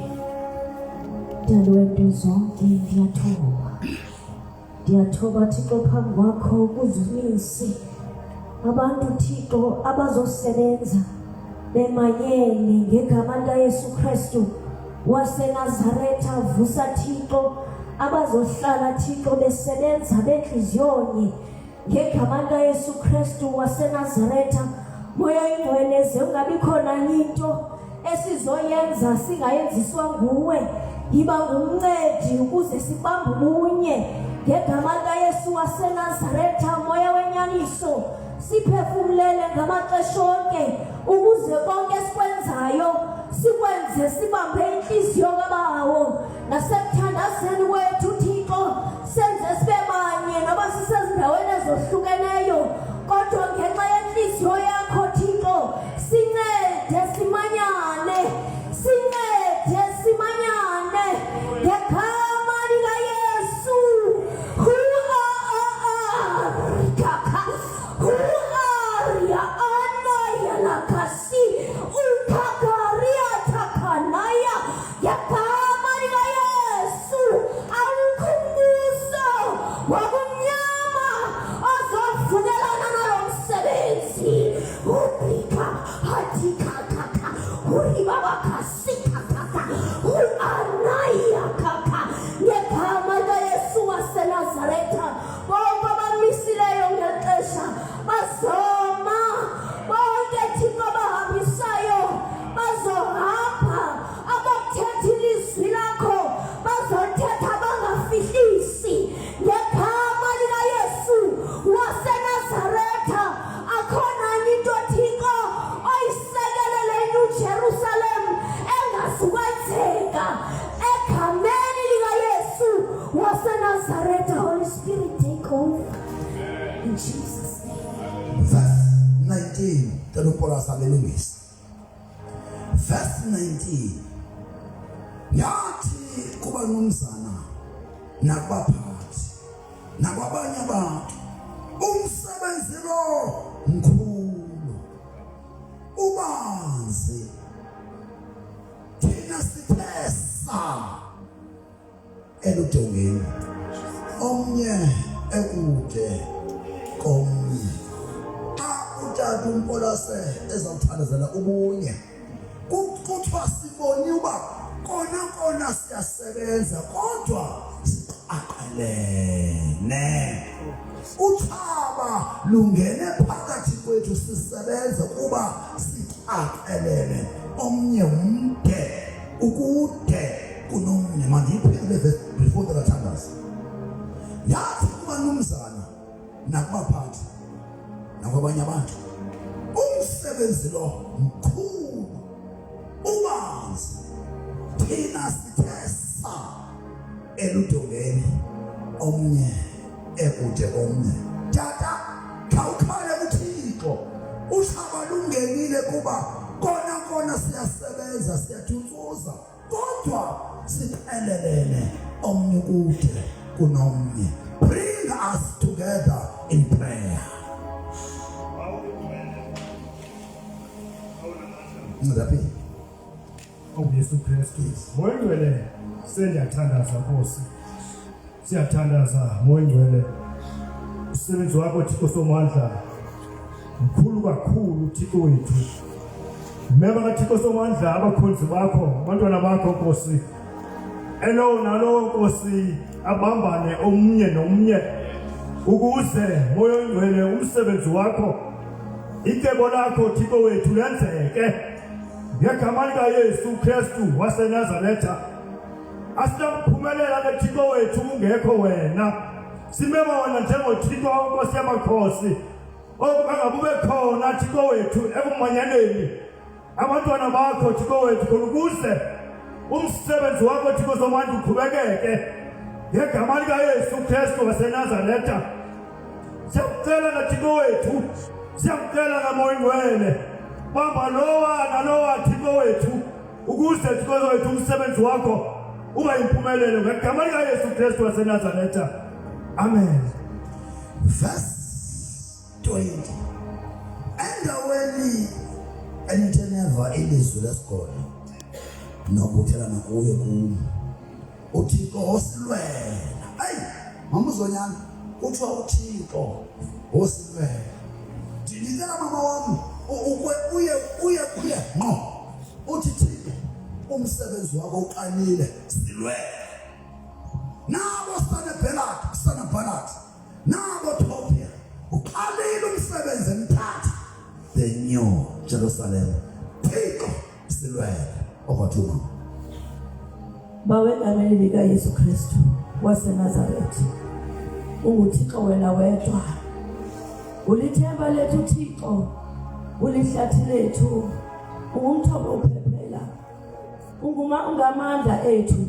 S5: dalwento zonke ndiyathoba Thixo phambi kwakho ukuzumisa abantu Thixo abazosebenza bemanyene ngegama likaYesu Kristu waseNazaretha vusa Thixo abazohlala Thixo besebenza benhliziyonye ngegama likaYesu Kristu waseNazaretha. Moya ingcwele ungabi khona into esizoyenza singayenziswa nguwe yiba ngumncedi ukuze sibambe ubunye ngegama likaYesu waseNazaretha. Moya wenyaniso siphefumulele ngamaxesha onke ukuze konke sikwenzayo sikwenze sibambe inhliziyo kaBawo nasekuthandazeni kwethu Thixo senze sibe banye noba sisezindaweni ezohlukeneyo kodwa ngenxa yenhliziyo yakho Thixo sincede simanyane ngegama likaYesu. Holy Spirit, take over in Jesus' name.
S1: Verse 19 Telupola Lewis. Verse 19 yathi kuba nomzana nakubaphathi nakwabanye abantu umsebenzi lo mkhulu ubanzi thina sithesa eludongeni omnye ekude komnye utata uMpolase ezawuthandazela ubunye kuthiwa siboni uba kona siyasebenza kodwa siqaqelene uthaba lungene phakathi kwethu sisebenza kuba siqaqelene omnye umde ukude kunomnye. Mandiyiphile before the attendees yathi kuba nomzana nakubaphathi nakwabanye abantu umsebenzi lo mkhulu ubanzi thina sithesa eludongeni omnye ekude komnye. Tata khawukhale kuThixo ushaba lungenile kuba kona siyasebenza siyathutuza kodwa siphelelene omnye kude kunomnye. Bring us together in prayer. Ngapi?
S8: Yesu Kristu moyingcwele sendiyathandaza Nkosi, siyathandaza moyingcwele umsebenzi wakho Thixo somandla mkhulu kakhulu Thixo wethu. Mema kaThixo somandla abakhonzi bakho abantwana bakho Nkosi nalowo Nkosi abambane omnye nomnye ukuze moyingcwele umsebenzi wakho icebo lakho Thixo wethu lenzeke. Ngegama likaYesu Kristu waseNazaretha asiyaphumelela leThixo wethu ungekho wena. Simebona njengoThixo Nkosi yamakhosi okungabube khona Thixo wethu ekumanyaneni abantwana bakho Thixo wethu khona ukuze umsebenzi wakho Thixo somandla uqhubekeke. Ngegama likaYesu Kristu waseNazaretha siyakucela naThixo wethu, siyakucela kamoyingcwele bamba lowa Thixo wethu ukuze Thixo wethu umsebenzi wakho ube yimpumelelo ngegama likaYesu Kristu waseNazaretha. Amen.
S1: Verse 20. Endaweni elitheneva ilizwi lesikolo nokuthelana kuyo kuyo uThixo osilwela. Ayi mamuzonyana kuthiwa uThixo osilwela. Ndinikela mama wami uye no uthi Thixo umsebenzi wakho uqanile silwele. Nabo Sanballat nabo Tobiah uqalile umsebenzi emthatha the new Jerusalem. Thixo silwele okwathuma.
S5: Bawe egameni likaYesu Kristu waseNazaretha unguThixo wena wedwa. Ulithemba lethu Thixo, ulihlathi lethu, ungumthombo ophephela, ungamandla ethu.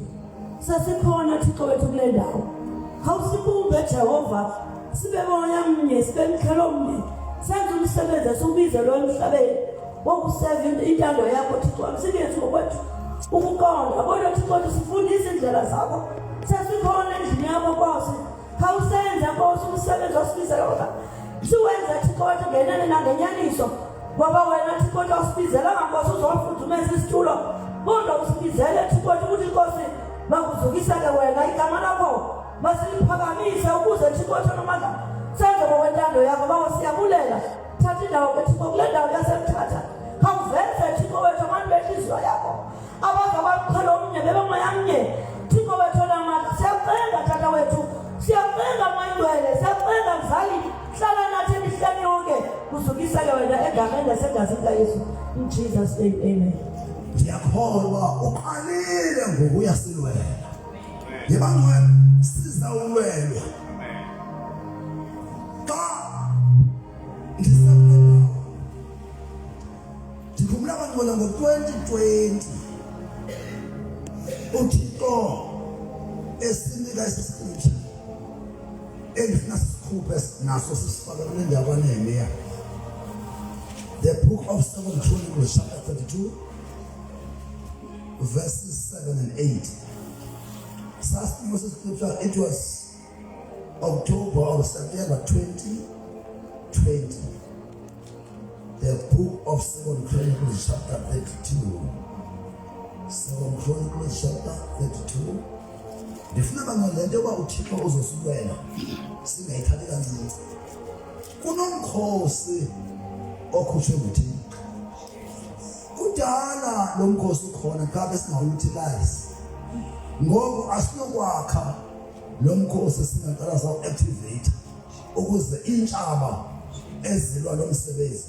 S5: Sasikhona Thixo wethu kule ndawo. Khawusibumbe Jehova, sibe moya mnye, sibe mkhelo mnye. Senze umsebenzi esiwubizelwe emhlabeni wokuseva intando yakho Thixo. Umsebenzi ngokwethu ukuqonda kodwa Thixo sifundise indlela zakho. Sasikhona endlini yakho Nkosi. Khawusenze Nkosi umsebenzi osibizelwe wona. Siwenza Thixo wethu ngenene nangenyaniso ngoba wena Thixo wethu usibizela ngaNkosi uzofudumeza isitulo. Kodwa usibizele Thixo wethu ukuthi Nkosi bakuzukisele wena igama lakho masiliphakamise ukuze Thixo wethu nomandla senze ngokwentando yakho. Bawo siyabulela thatha indawo Thixo kule ndawo yasemthatha. Khawuveze Thixo wethu abantu behliziyo yakho abazabaqhela omnye bebemoya mnye Thixo wethu namandla. Siyacenga Tata wethu, siyacenga moyingcwele, siyacenga mzali hlala nathi emihleni yonke kuzukisele wena egameni lasegazini likaYesu. In Jesus name, amen.
S1: Ndiyakholwa uqalile ngokuya silwela. Yebangcwele sizawulwelwa. Ndikhumula bangcwele ngo-2020 uThixo esinika isiscripture endifuna sikhuphe naso sisifake kule ndawo kaNehemiya. The book of 2 Chronicles chapter 32 verses 7 and 8. Such was the scripture. It was October or September 2020. The book of 2 Chronicles chapter 32. 2 Chronicles chapter 32. Ndifuna bangolento yoba uThixo uzosilwela singayithathi kancinci. Kunomkhosi okhutshwe nguThixo. Kudala lo mkhosi ukhona kabe singawutilize. Ngoku asinokwakha lo mkhosi singaqala sawu-activate ukuze intshaba ezilwa lo msebenzi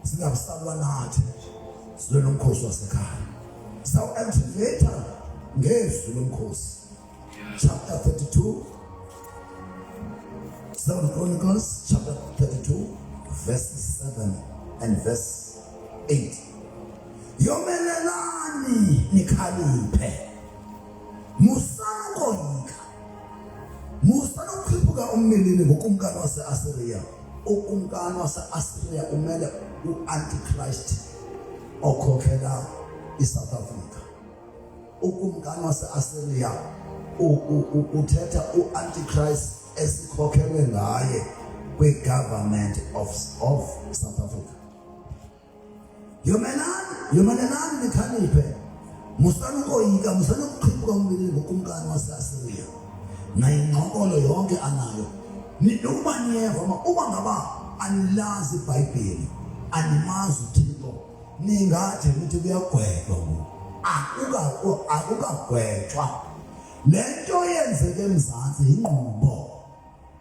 S1: singabusalwa nathi silwe lo mkhosi wasekhaya. Sawu-activate ngezwi lomkhosi. Chapter 32, 2 Chronicles chapter 32 verses 7 and verse 8. Yomelelani nikhaliphe musangoyika musana ukhiphuka umlilo ngokumkani wase-Asiriya. Ukumkani wase-Asiriya umele u-Antichrist okhokhela iSouth Africa. Ukumkani wase-Asiriya uthetha u-Antichrist esikhokhelwe ngaye kwi-government of South Africa. Yomelelani nikhaliphe. Musana ukoyika, musana ukukhiphuka umlilo ngokumkani wase-Asiriya. Na ingqokolo yonke anayo. Uma niyeva uma ngaba anilazi iBhayibheli, animazi uThixo, ningathi nithi kuyagwetshwa ngoku. Akukagwetshwa. Lento yenzeke eMzantsi inqubo.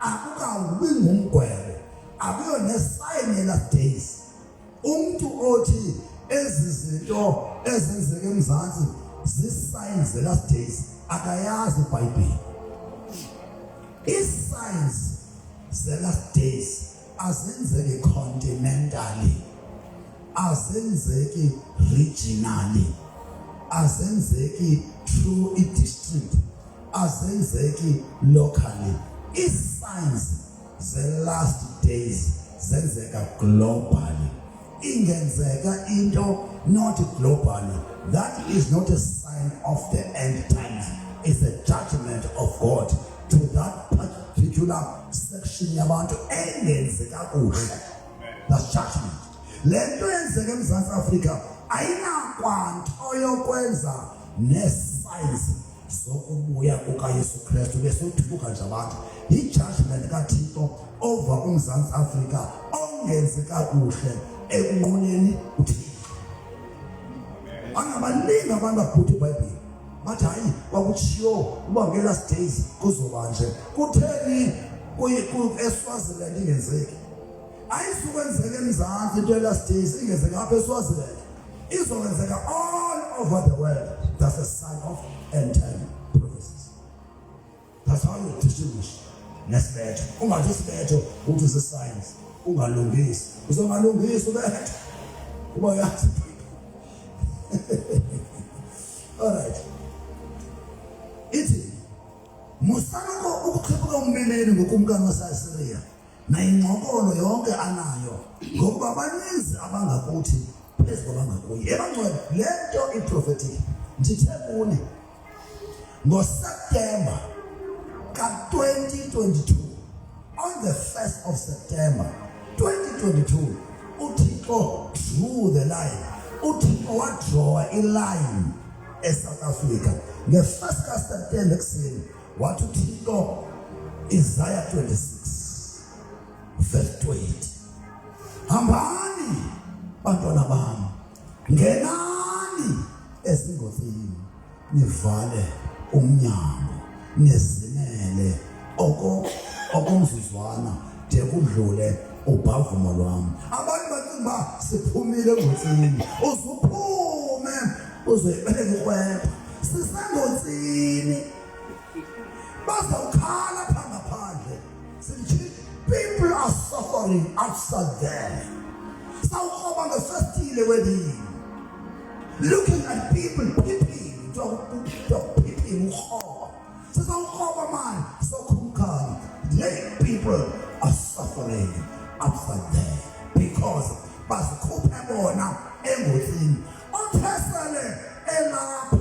S1: Akukabi ngumgwebo. Akuyo nesign last days. Umuntu othi ezi zinto ezenzeke eMzantsi zi-signs the last days akayazi iBhayibheli. Is-signs the last days azenzeki continentally, azenzeki regionally, azenzeki through a district, azenzeki locally. Is-signs the last days zenzeka globally. Ingenzeka into not globally. That is not a sign of the end times. It's a judgment of God to that particular section yabantu engenzeka kuhle. That's judgment. Lento yenzeka eMzantsi Afrika ayinakwanto yokwenza ne-signs zokubuya kukaYesu Kristu besothuka nje abantu. I-judgment kaThixo over uMzantsi Afrika ongenzeka kuhle ekunqoneni uThixo. Angabaningi abantu abhutha iBhayibheli. Bathi hayi kwakutshiwo uba nge-last days kuzoba nje. Kutheni eSwaziland ingenzeki? Ayisukwenzeka eMzantsi into ye-last days ingenzeka apha eSwaziland. Izokwenzeka all over the world. That's a sign of end time prophecies. That's how you distinguish. Nesibetho. Ungathi isibetho uthi isi-signs. Ungalungisi. Uzongalungisi ubetho. Kuba yazi. All right. Ithi musana ukukhiphuka umlilo ngokumkani wase-Asiriya na ingqokolo yonke anayo ngokuba baninzi abangakuthi phezu kwabangakuye. Ebangcwele lento i-prophetic ndithe kuni ngoSeptember ka-2022, on the 1st of September 2022, uThixo drew the line. Uthixo wadrawa iline eSouth Africa nge-1st kaSeptember ekuseni wathi uThixo, Isaiah 26 verse 20, hambani bantwana bami, ngenani ezingozini, nivale umnyango, nizimele okomzuzwana de kudlule ubhavumo lwami. Abantu bathi ba siphumile engozini. Uzuphume uzoyibeka ikwepha. Sisengozini. Bazawukhala pha ngaphandle. Sithi people are suffering outside there. Sawukhoma ngefestile wedini. Looking at people peeping, peeping ukhoba. Sisawukhoma man sokhumkhani. People are suffering outside there because bazikhuphe bona engozini. Othesele elapha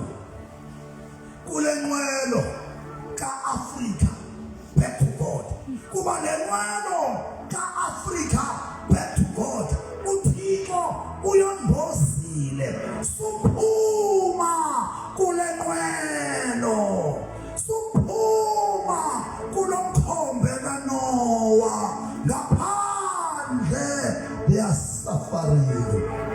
S1: kule nqwelo ka-Afrika back to God. Kuba nenqwelo ka-Afrika back to God. uThixo uyondozile. Suphuma kule nqwelo. Suphuma kulomkhombe kaNoah. Ngaphandle they are suffering.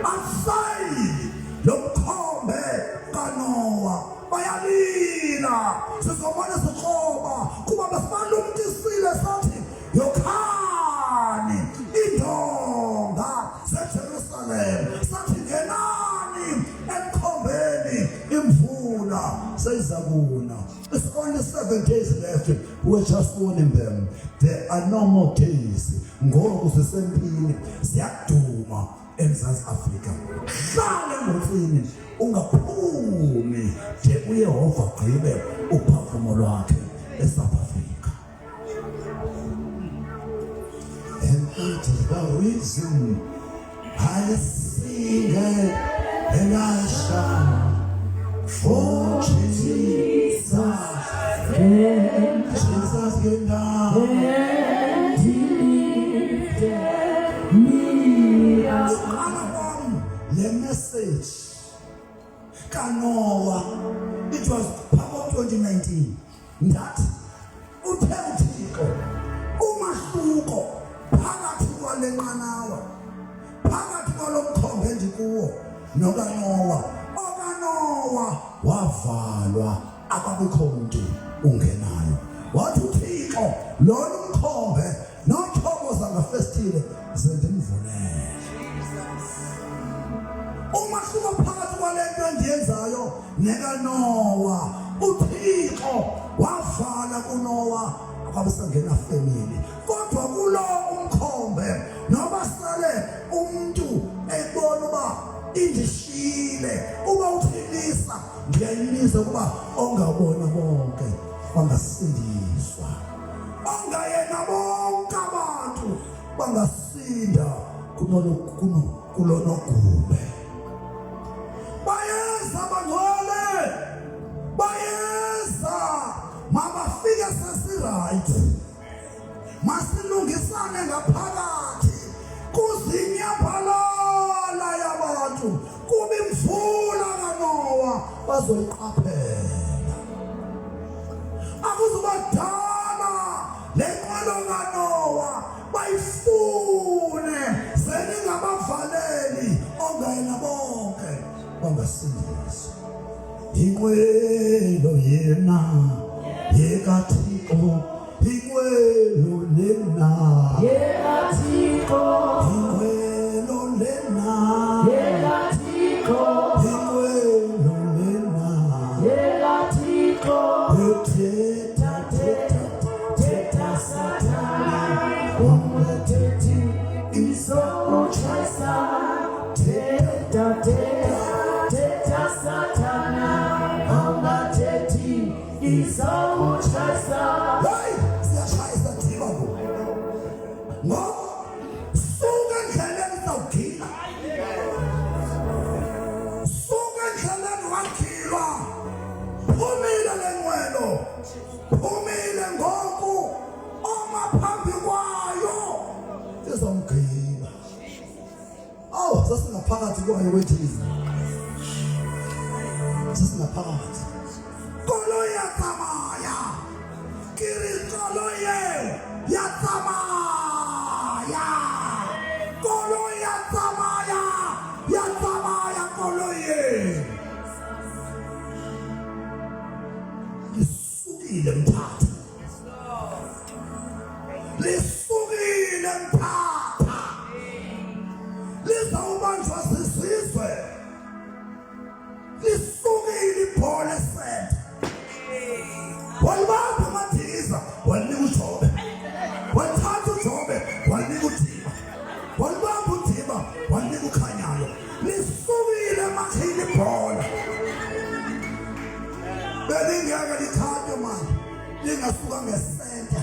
S1: Outside lomkhombe kaNoah bayalila. Sizobona sikhoba kuba basibalumkisile sathi yokhani indonga seJerusalem sathi ngenani emkhombeni imvula seyizakuna. It's only 7 days left. We're just warning them. There are no more days. Ngoku sisempini siyaduma eMzantsi Afrika. Hlala engozini ungaphumi de uYehova gqibe uphafumo lwakhe eSouth Africa. It is the reason I sing and I shout for Jesus. Jesus came down
S5: and he lifted me up.
S1: The message Kanoa, it was Power 2019 that uthethiko umahluko phakathi kwale nqanawa phakathi kwalomkhombe endikuwo nokaNoah okaNoah wavalwa akabikho umuntu ungenayo wathi uThixo lona umkhombe nothokoza ngafestile zendimvulele umahluko phakathi kwalento endiyenzayo nekaNoah uThixo wavala kuNoah akabusangena family kodwa kulo umkhombe noba sale umuntu ebona uba indishile uba uthilisa ngiyayimisa kuba ongabona bonke bangasindiswa ongayena bonke abantu bangasinda kulonogube bayeza bangcwele bayeza mabafike sesiright masilungisane ngaphakathi kuzinyaphalala yabantu kuba imvula kaNoah bazoyiqaphela akuzubadala lenqwelo kaNoah bayifune seningabavaleli ongayena bonke bangasindiswa inqwelo yena yekaThixo inqwelo lena
S5: yekaThixo
S1: inqwelo lena
S5: yekaThixo
S1: inqwelo lena
S5: yekaThixo
S1: ethetha
S5: thetha Sathane umthethi izokuchasa thetha Sathane umthethi izokuchasa.
S1: hey siyashayisa thiba ngoba suka endleleni zawugila suka endleleni wakhilwa phumile lenqwelo phumile ngoku omaphambi kwayo izomgqiba sasingaphakathi kwayo wethiza sasingaphakathi kolo yatsamaya kiri kolo ye yatsamaya kolo yatsamaya kolo ye lisukile mthatha lisukile mthatha lizawubanjwa zizizwe lisukile ibhola esenta walibamba amadiliza walinika uJobe wathatha uJobe walinika uDiba walibamba uDiba walinika uKhanyayo lisukile emakhini ibhola belingeke likhatywe manje lingasuka ngesenta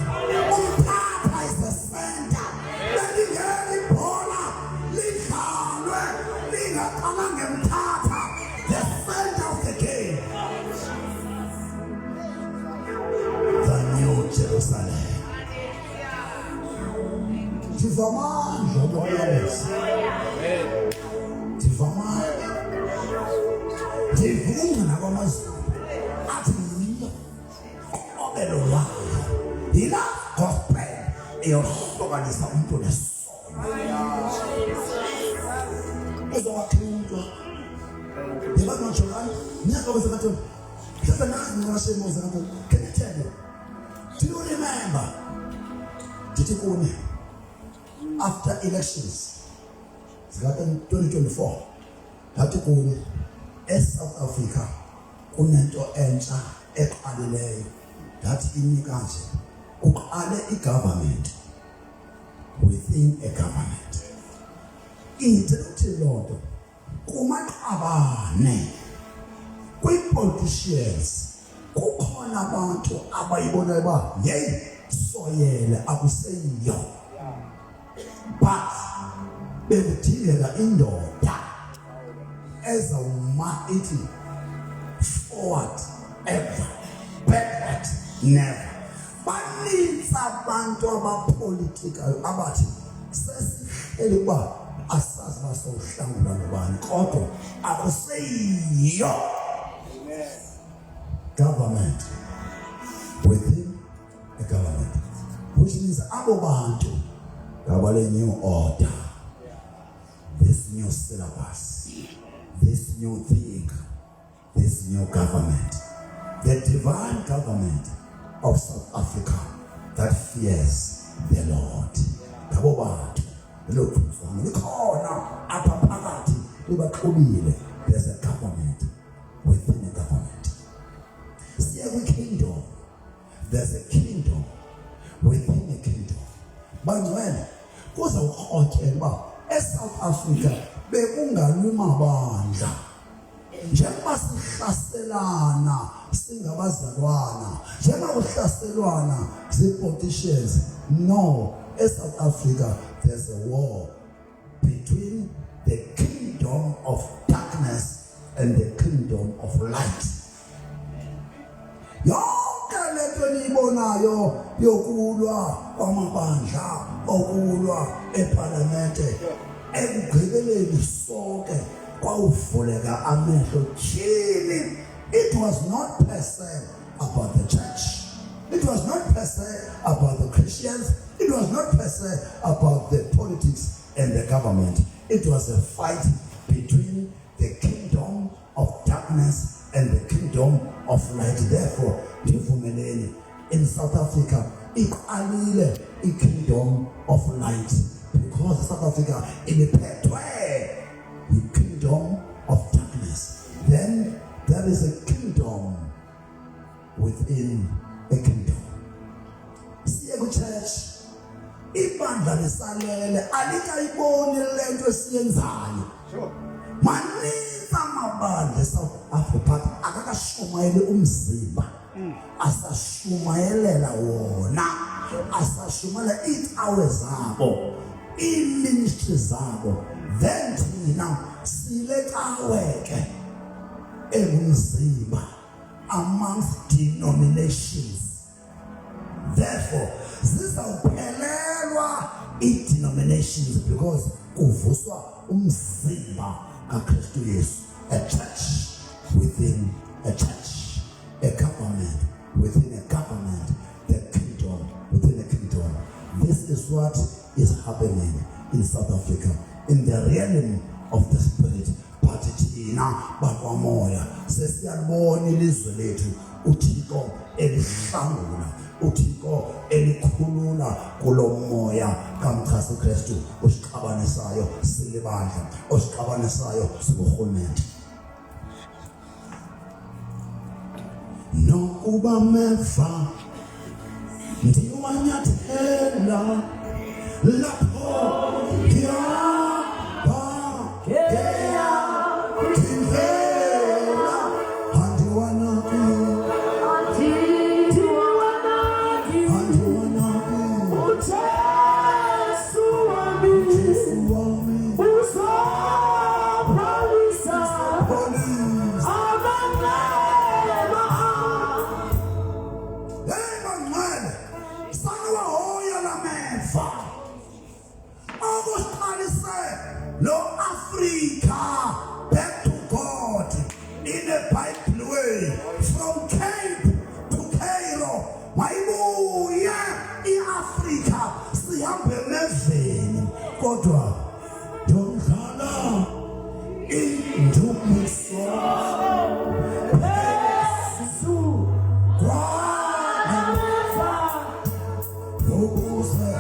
S1: umthatha isesenta belingeke ibhola lidlalwe lingaqala ngemthatha the center of the game the New Jerusalem tivamandla boyalesi tivamandla tivunga nakwamazulu athi yiyo okelo lwayo yila gospel eyohlukanisa umuntu nesono ezowathintwa yebanotsholani niyakobesekathoni mhlawumbe nazi nqashemoza can I tell you, do you remember ndithi kuni after elections zika-2024 ndathi kuni eSouth Africa kunento entsha eqalileyo ndathi inika nje uqale igovernment within a government ithi lonto kumaqabane kwi-politicians kukhona abantu abayibona ba hey soyele akuseyiyo but bekudingeka indoda ezawuma ithi forward ever, backward never. Baninzi abantu abapolitikayo abathi sesihleli uba asazi basawuhlangula nobani, kodwa akuseyiyo government within a government, which means abo bantu ngabale new order, this new syllabus, this new thing, this new government, the divine government of South Africa that fears the Lord. Ngabo bantu lokufana likhona apha phakathi libaqhubile. There's a government within a government. See every kingdom, there's a kingdom within a kingdom. Bangcwele kuza ukhotyela uba eSouth Africa bekungalwima bandla njengoba sihlaselana singabazalwana, njengoba kuhlaselwana zi-politicians. No, eSouth Africa there's a war between the kingdom of darkness and the kingdom of light. Yonke lento niyibonayo yokulwa kwamabandla, okulwa eParliamente, ekugqibeleni sonke kwawuvuleka amehlo tyhini. It was not per se about the church. It was not per se about the Christians. It was not per se about the politics and the government. It was a fight between the kingdom of darkness and the kingdom of light. Therefore, in South Africa, iqalile a kingdom of light, because South Africa in the kingdom of darkness. Then there is a kingdom within a kingdom. See a church, ibandla lisalele alikayiboni lento esiyenzayo. Maninzi amabandla eSouth Africa akakashumayeli umzimba, asashumayelela wona, asashumayela iincawe zabo, iministry zabo. Then thina silekaweke engumzimba amongst denominations. Therefore, zizawuphelelwa i-denominations because kuvuswa umzimba kaKristu Yesu. A church within a church, a government within a government, the kingdom within a kingdom. This is what is happening in South Africa, in the realm of the spirit. But thina bakwamoya sesiyabona ilizwe lethu uThixo elihlangula, uThixo elikhulula kulo moya kaMchasi Kristu osiqabanisayo silibandla, osiqabanisayo siburhulumente. Nokuba meva ndiwanyathela lapho kodwa dongala indumiso Yesu kwa ukuze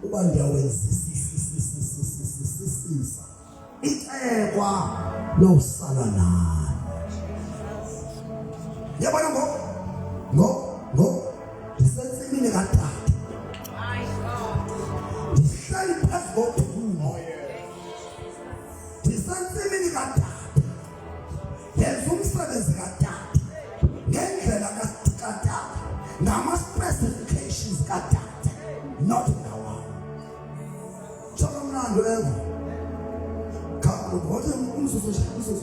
S1: uba ndiyawenzisisa icekwa losala nayo. Yabona ngo ndisensimini katata ndihleli phezu kophumo ndisensimini katata yenza umsebenzi katata ngendlela katata ngama-specifications katata not ngawawo. Tshola mnandi evo kodwa umzuzu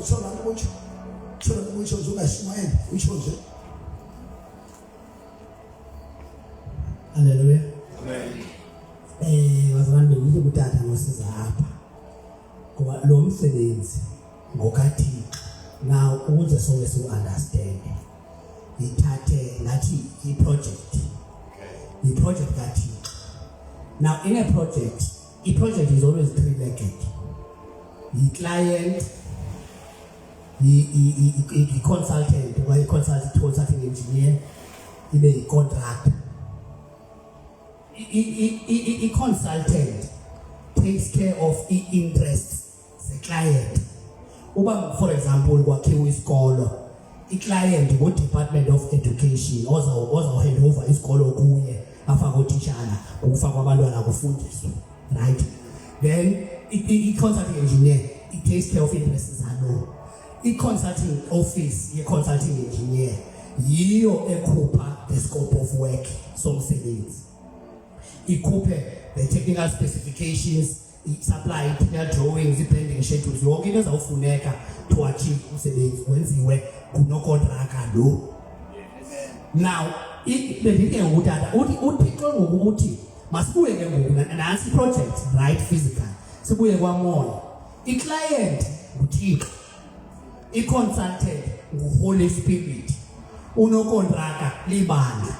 S1: tshola nje ungashumayela utsho nje.
S9: Hallelujah. Amen. Wazalwane bengithi kutata ngosiza apha. Ngoba lo msebenzi ngokaThixo now ukuze sonke siu-understand. Ithathe ngathi i-project. I-project kaThixo. Now in a project is always three-legged. I-client, i-consultant, or consulting engineer, i-contractor. I-consultant takes care of the interests the client. For example, kwakhiwe isikolo, i-client ngo-Department of Education oza hand over isikolo kuye afaka utishana ukufaka abantwana kufundiswe, right? Then i-consulting engineer, it takes care of interests zalo. I-consulting office ye-consulting engineer yiyo ekhupha the scope of work somsebenzi. Ikhuphe the technical specifications, supply technical drawings, i-blending schedules, yonke into ezawufuneka to achieve umsebenzi wenziwe kunokontraka lo. Now bendike ngutata uThixo ngokuthi masibuye ke ngoku nansi project right physical sibuye kwamoya. I-client nguThixo, i-consultant nguHoly Spirit, unokontraka libandla.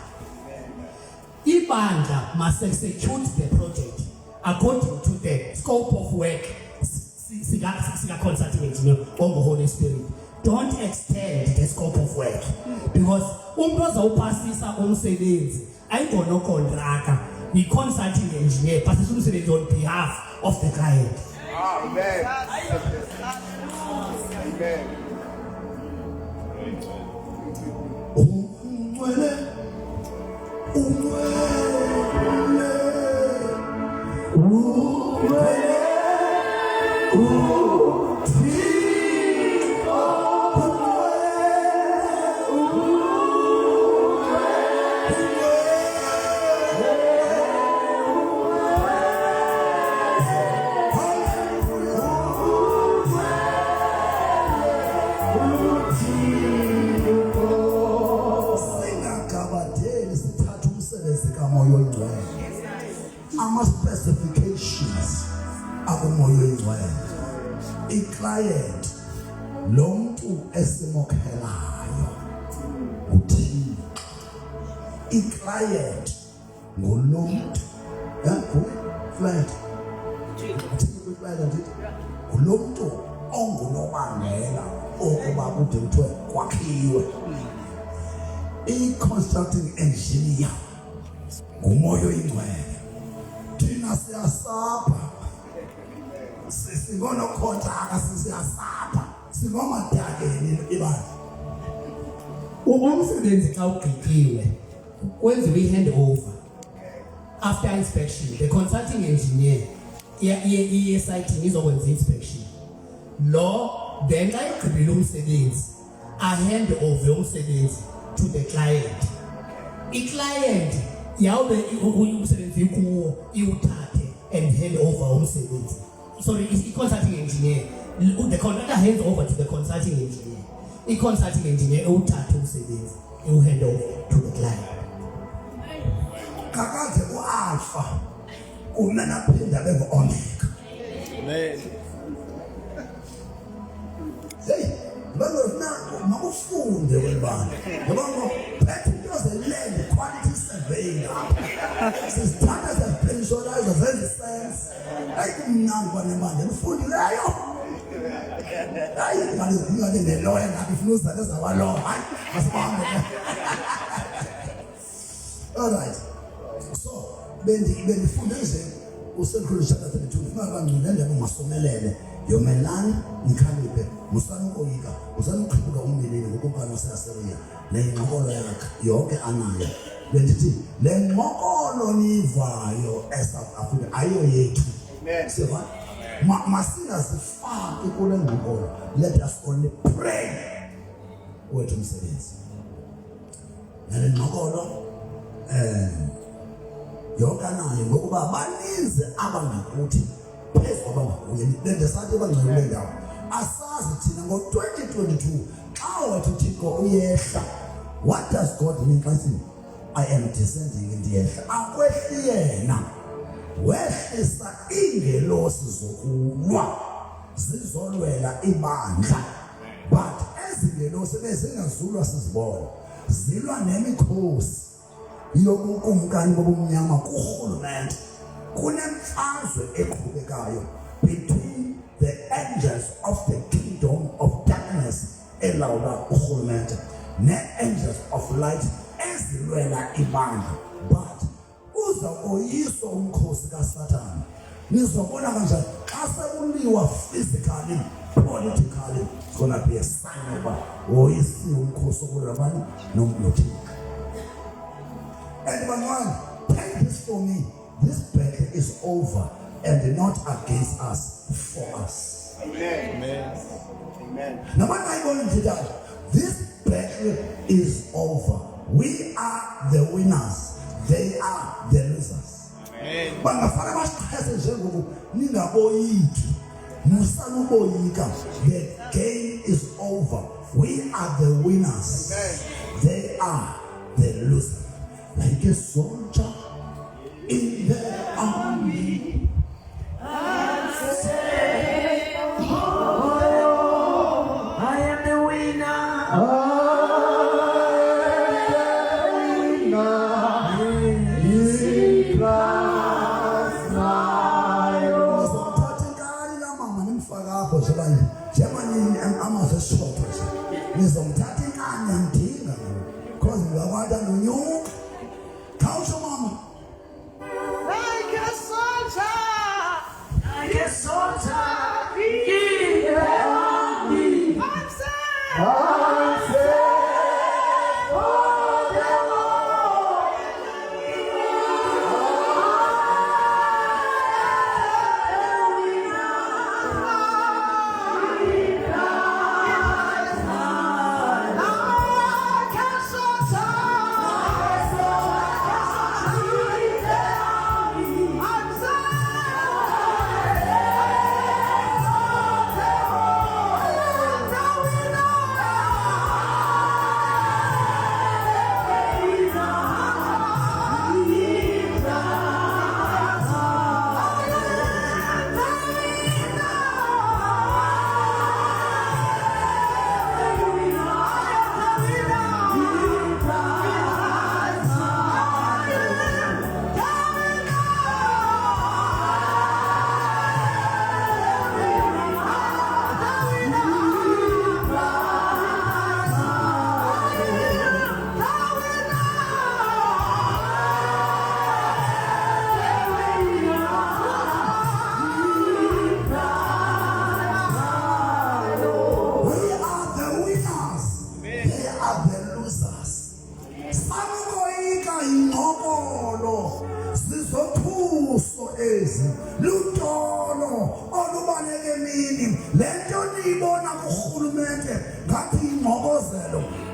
S9: Ibandla must execute the project according to the scope of work sika consulting engineer or the Holy Spirit. Don't extend the scope of work because umuntu ozawupasisa umsebenzi ayingona okontraka i-consulting engineer pasisa umsebenzi on behalf of the client.
S10: Amen.
S1: Specifications akumoya oyingcwele. I-client lo muntu esimokhelayo uthini. I-client ngulomuntu flat lo muntu ongunobangela okuba kude kuthiwe kwakhiwe. I-constructing engineer ngumoya oyingcwele. Thina siyasapha singonokontraka siyasapha singomadakeni ibandla.
S9: Umsebenzi xa ugqitywe kwenziwe i-handover after inspection. The consulting engineer iye site izokwenza inspection lo then xa igqibile umsebenzi hand over umsebenzi to the client. I-client yawube umsebenzi kuwo iwuthathe and hand over umsebenzi. Sorry, i-consulting engineer, the contractor hands over to the consulting engineer. I-consulting engineer iwuthathe umsebenzi iwu-hand over to the client.
S1: Kakade u-Alpha kumele aphinde abe ngu-Omega.
S10: Amen.
S1: Hey, makufunde webandla ngoba ngophethe into ze-land quality survey lapha sizithatha ze-pensionizer zenze sense. Hayi kumnandi kwanemandla nifundileyo. Hayi ngale neloya ngabe ifuna uzale ezawaloya. Hayi masibahambe. All right, so bendifunde nje usekhulu chapter 32 ngabangcile ndaba masomelele yomelani nikhaliphe musanukoyika usanuqhibuka umbilini ngokukana seAsyria nengqokolo yakhe yonke anayo lendithi lengqokolo nivayo eSouth Africa ayo yethu amen siva masingazifaki kule ngqokolo let us only pray wethu umsebenzi nale ngqokolo yonke nayo ngokuba baninzi abangakuthi phezu kwabangakuye lendesathi bangcwele ndawo asazi thina ngo-2022 xa wathi Thixo uyehla what does God mean xa sithi I am descending ndiyehla akwehli yena wehlisa iingelosi zokulwa zizolwela ibandla but ezingelosi bezingazulwa sizibona zilwa nemikhosi yobukumkani bobumnyama kurhulumente kunemfazwe eqhubekayo between the angels of the kingdom of darkness elawula urhulumente ne-angels of light ezilwela ibandla but uza koyiswa umkhosi kaSathane nizobona kanjani xa sekuliwa physically politically it's gonna be a sign of woyisiwe umkhosi okulabani nothixo. And one, take this for me. This battle is over and not against us, for us.
S10: Amen. Amen. Amen.
S1: Now what am I going to do? This battle is over. We are the winners. They are the losers.
S10: Amen.
S1: Bangafana basichase njengoku ningaboyiki. Musanuboyika. The game is over. We are the winners.
S10: Amen.
S1: They are the losers. Like a soldier in the army.
S5: I am the winner.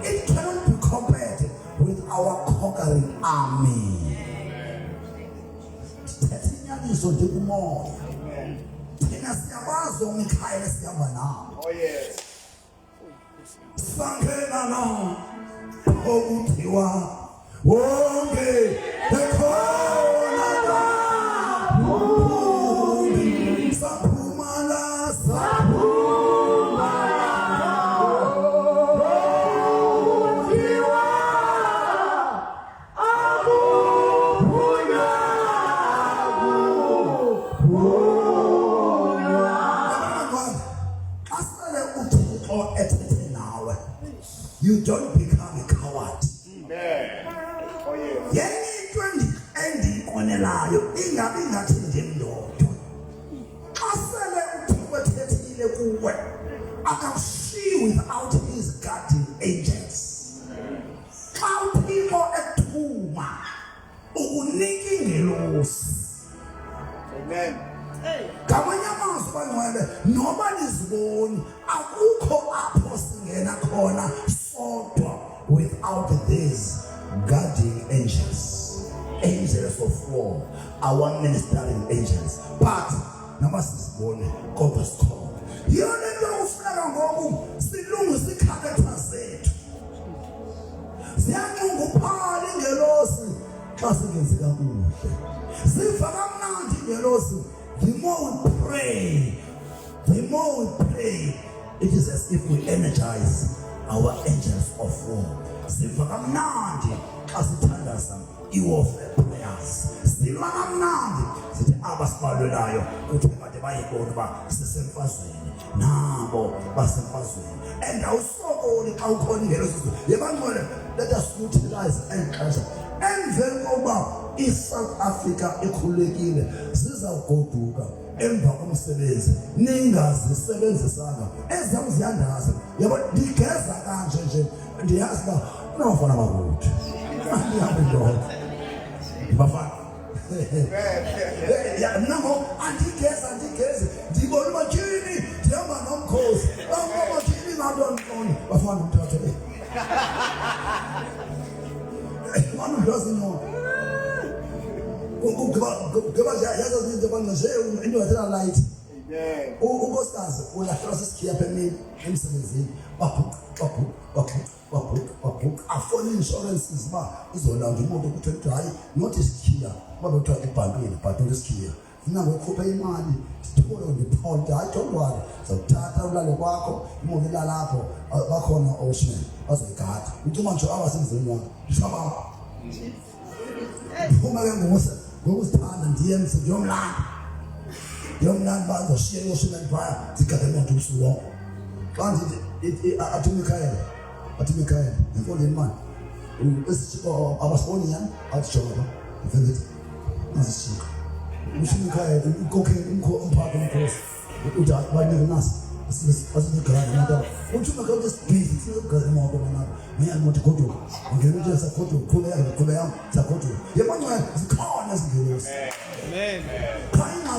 S1: It cannot be compared with our conquering army.
S10: Oh yes.
S1: You don't become a coward.
S10: Oh yes.
S1: Ingabi ngathi nje mndoda kuwe akakushiyi without his guardian angels. Xa uThixo ekuthuma ukunika ingelosi.
S10: Amen.
S1: Ngamanye amazwi bangcwele noba niziboni akukho apho singena khona sodwa without these guardian angels, angels of war, our ministering angels. But noma sizibone kodwa sikhona. Yona into ufuna ngoku silungise iCharacter zethu. Ziyanqunguphala ingelosi xa singenzi kakuhle. Siva kamnandi ingelosi. The more we pray, it is as if we energize our angels of war. Siva kamnandi xa sithandaza i-warfare prayers. Siva kamnandi sithi abasibalulayo kuthi kade bayibona uba sisemfazweni nabo basemfazweni. And awusokoli xa ukhona ingelosi. Yebangcwele, let us utilize exesha. Emveni kokuba iSouth Africa ikhulekile zizawugoduka emva komsebenzi ningazisebenzisanga ezam ziyandaza. Yabo ndigeza kanje nje ndiyazi uba unofana bakuthi ndihambe ndoda bafana ya namo andigeza ndibona umatshini ndihamba nomkhosi umatshini ngantoni bafana umthathe manu ndozi no ngoba yaza izinto bangaje into yathela light. Amen. Unkosikazi uyahlola isikhiya phemini emsebenzini baphuka afone insurances ba izolanda imoto ukuthi hayi not isikhiya babe uthatha ibhankini but isikhiya nango ukhupha imali sithole ngepound hayi don't worry uzothatha ulale kwakho imoto ilalapho bakhona ocean bazoyigada ucuma nje abasemzini wakho shaba uma ke ngokusithanda ndiyemse yomlanda bazoshiya ocean empire zigade imoto usuku wonke xa ndithi athumikhaye emfondweni manje esithiko abasiboni yani atshoba mfethu azishika ushimikhaye ukhokhela umphako omkhosi uthi abanike nasi asinikhaye nto uthumeka ukuthi sigade imoto bona mina moto goduka ngene nje sagoduka khule yami sagoduka yebangcwele zikhona izingelosi. Amen. Khayina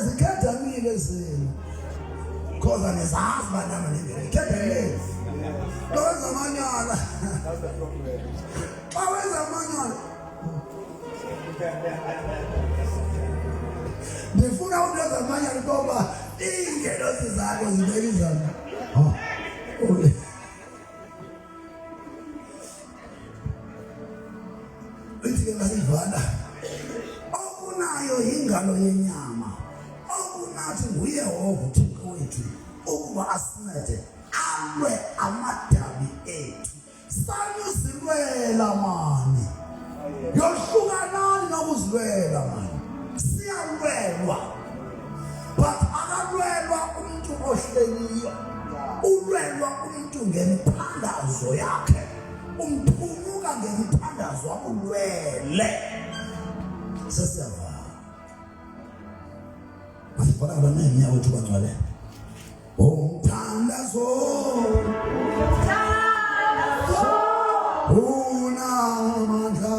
S1: zikhetha mina ezini khoza nezazi banama ningene khetha mina Kwenza manyala. Kwenza manyala. Ndifuna ukwenza manyala ngoba ingelosi zakho zibekizana. Ole. Uthi ngasivana. Okunayo ingalo yenyama. Okunathi nguYehova uThixo wethu ukuba asinede. Alwe amadabi ethu sanyuzilwela mani yohlukanani nokuzilwela mani siyalwelwa but akalwelwa umuntu ohleliyo ulwelwa umuntu ngemithandazo yakhe umphumuka ngemithandazo akulwele sesiyava asifana abanenye wethu bangcwele umthandazo unamandla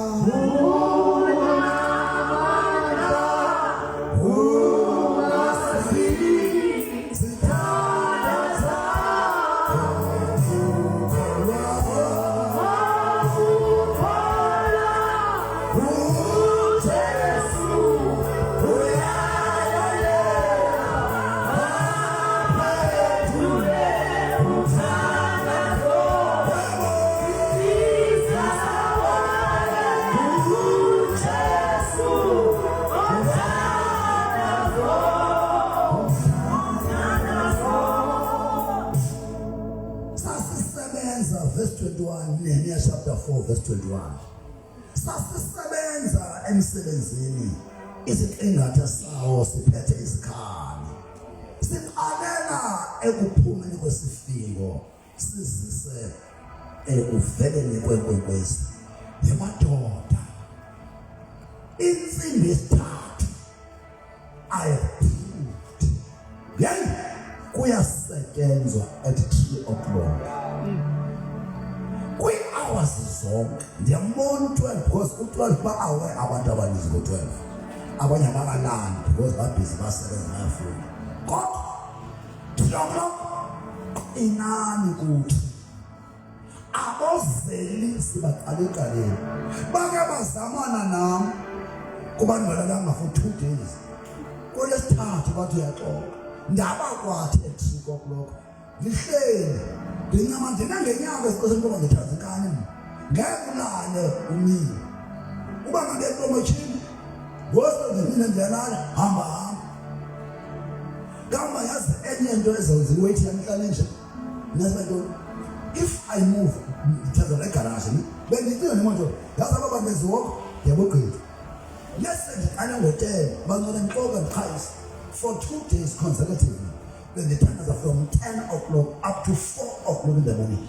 S1: Nehemiah chapter 4 verse 21. Sasisebenza emsebenzini iziqingatha sawo siphethe isikhali. Siqalela ekuphumeni kwesifingo sizise ekuveleni kwenkwenkwezi. Yemadoda insimbi esithathu ayephuti. Yayi kuyasebenza isetyenzwa at 3 o'clock. Kwi-hours zonke ndiyambona u-12 because u-12 ba-awe abantu abaninzi ngo-12. Abanye abakalandi because babhizi basebenza bayafunda. Kodwa 3 o'clock inani kuthi abozeli sibaqalekaqaleni bake bazamana nam kubantu balalanga for 2 days. Kulesithathu bathi uyaxoxa ndabakwathi at 3 o'clock ndihleli ndincama ndinangenyanga esiqoseni ngoba ngithazikane ngekulale umini uba ngangetomoshini ngosebenzi mina ndiyalala hamba kama yazi enye into ezenziwe ithi yamhlanje nje nasibantwana if I move ngithatha le garage bengicinga nemoto yazi abantu beziwoko yabogqitha let's ndiqale ngo-10 bangcona ngixoka ndikhayisa for 2 days consecutively. Then the time is from 10 o'clock up to 4 o'clock in the morning.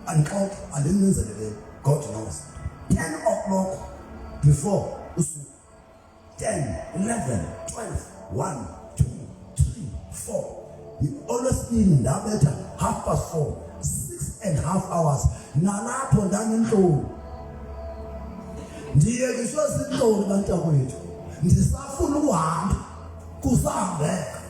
S1: And God, and then means that God knows. 10 o'clock before 10, 11, 12, 1, 2, 3, 4. You always been in that better 4:30, 6.5 hours. Nalapho ndangentoni. Ndiyekiswe zintoni bantakwethu. Ndisafuna ukuhamba kusahambeka.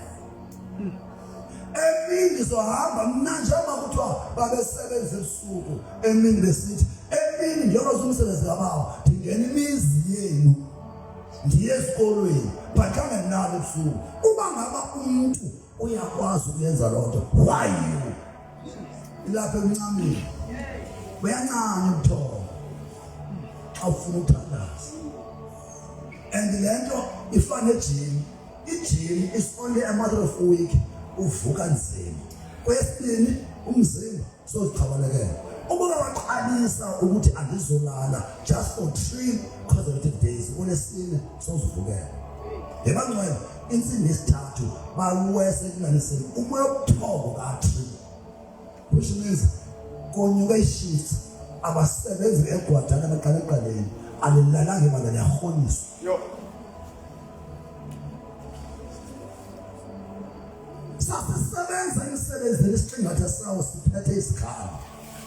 S1: Emini ngizohamba mna njengoba kuthiwa babesebenza ebusuku emini besithi emini njengoba umsebenzi kabawo ndingena imizi yenu ndiye esikolweni baqale mnalo ebusuku. Uba ngaba umuntu uyakwazi ukuyenza loo nto why you ilapha emncameni uyancane ubuthongo xa ufuna ukuthandaza. And le nto ifana ejini. Ijini is only a matter of a week. Uvuka nzima kwesibini umzimba soziqhabalekela ukuba waqalisa ukuthi andizolala just for 3 consecutive days kulesine sozivukela ebangcwele insimbi yesithathu bawese kunganiseni umoya obuthongo ka-3 which means konyuka ishift abasebenzi egwadana abaqaleqaleni alilalanga imali liyahoniswa. Sasisebenza imisebenzi lesiqingatha sawo siphethe isikhala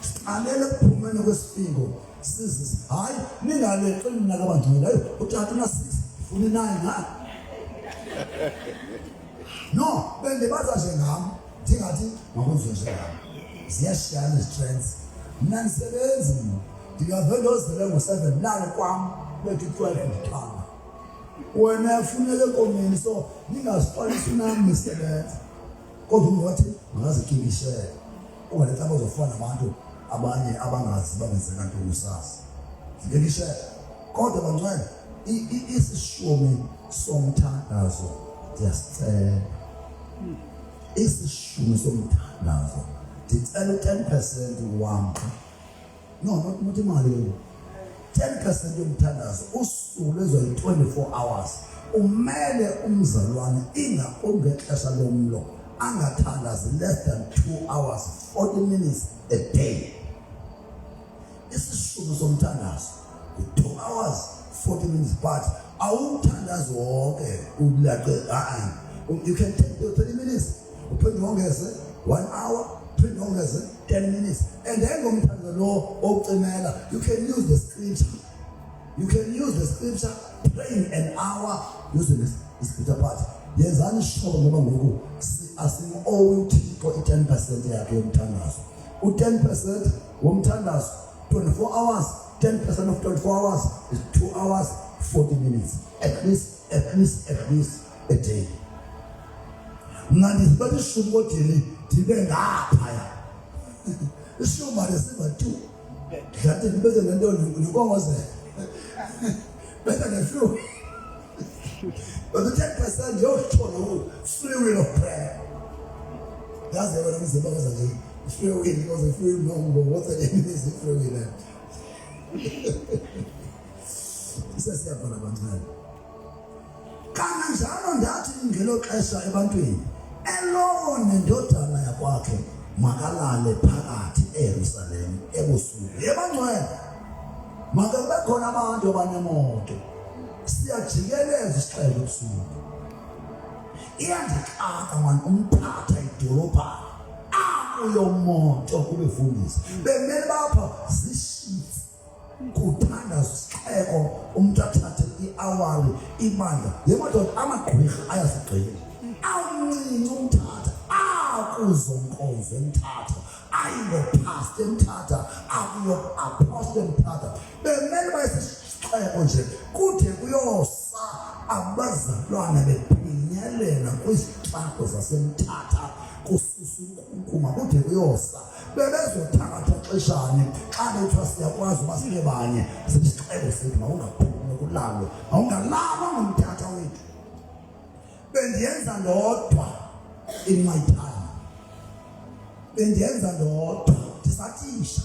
S1: siqalele kuphumeni kwesifingo sizisi hayi ningaleqini nakabangcwele hayi uthatha una 6 ufuna 9 ngani no bendibaza nje ngami ndingathi makwenziwe nje ngami ziyashiyana istrengths. Mina nisebenzi ndingavendozele ngo-7 lalo kwam bethi 12 ndithanga wena ufunele komini so ningaziqalisi nami nisebenza. Kodwa ungathi makazikimbishele ungaletha bazofana nabantu abanye abangazi bangenzeka ntoni usasa zikishele. Kodwa bangcwele isishumi somthandazo ndiyasicela isishumi somthandazo ndicela 10% wami not imali 10% yomthandazo usuku lezoyi-24 hours umele umzalwane ingakumbi ngexesha lomlo angathandazi less than 2 hours 40 minutes a day. Isishumi somthandazo 2 hours 40 minutes but awumthandazi wonke ulaqe you can take the 30 minutes uphinde ongeze 1 hour uphinde ongeze 10 minutes and then ngomthandazo lo okucimela you can use the scripture praying an hour using the scripture part. Yenzani ishobo ngoba ngoku asimowe uThixo i-10% yakhe yomthandazo. U-10% womthandazo 24 hours, 10% of 24 hours is 2 hours 40 minutes at least a day. Mna ndizibethe ishumi kodini ndibe ngaphaya ishumi alesiva 2 ngathi ndibeze ngento nikongozela better than few. But the 10% you're told free will of prayer. That's the way I'm saying. Free will because the free will what the name is free will. This is the one. Kanjalo ndathi ngelo xesha ebantwini elone ndodana yakwakhe makalale phakathi eYerusalem ebusuku ebangcwele makabe khona abantu abanemoto siyajikeleza isixeko ebusuku iyandixaka manje umphatha idolopha akuyomonto kubefundisa bemele bapha zishitsi kuthanda sixeko umuntu athathe iawari ibandla yemadoda amagqwirha ayasigqila awuncinci umthatha akuzonkonzo emthatha ayingopast emthatha akuyo-apost emthatha bemele bayesisixeko nje kude kuyosa abazalwana bephinyelela kwizixako zasemthatha kususa unkuma kude kuyosa bebezothakatha xeshane xa bethiwa siyakwazi uba sibe banye sisixeko sethu mawungaphumi kulalwe mawungalava ngomthatha wethu bendiyenza ndodwa in my time bendiyenza ndodwa ndisatisha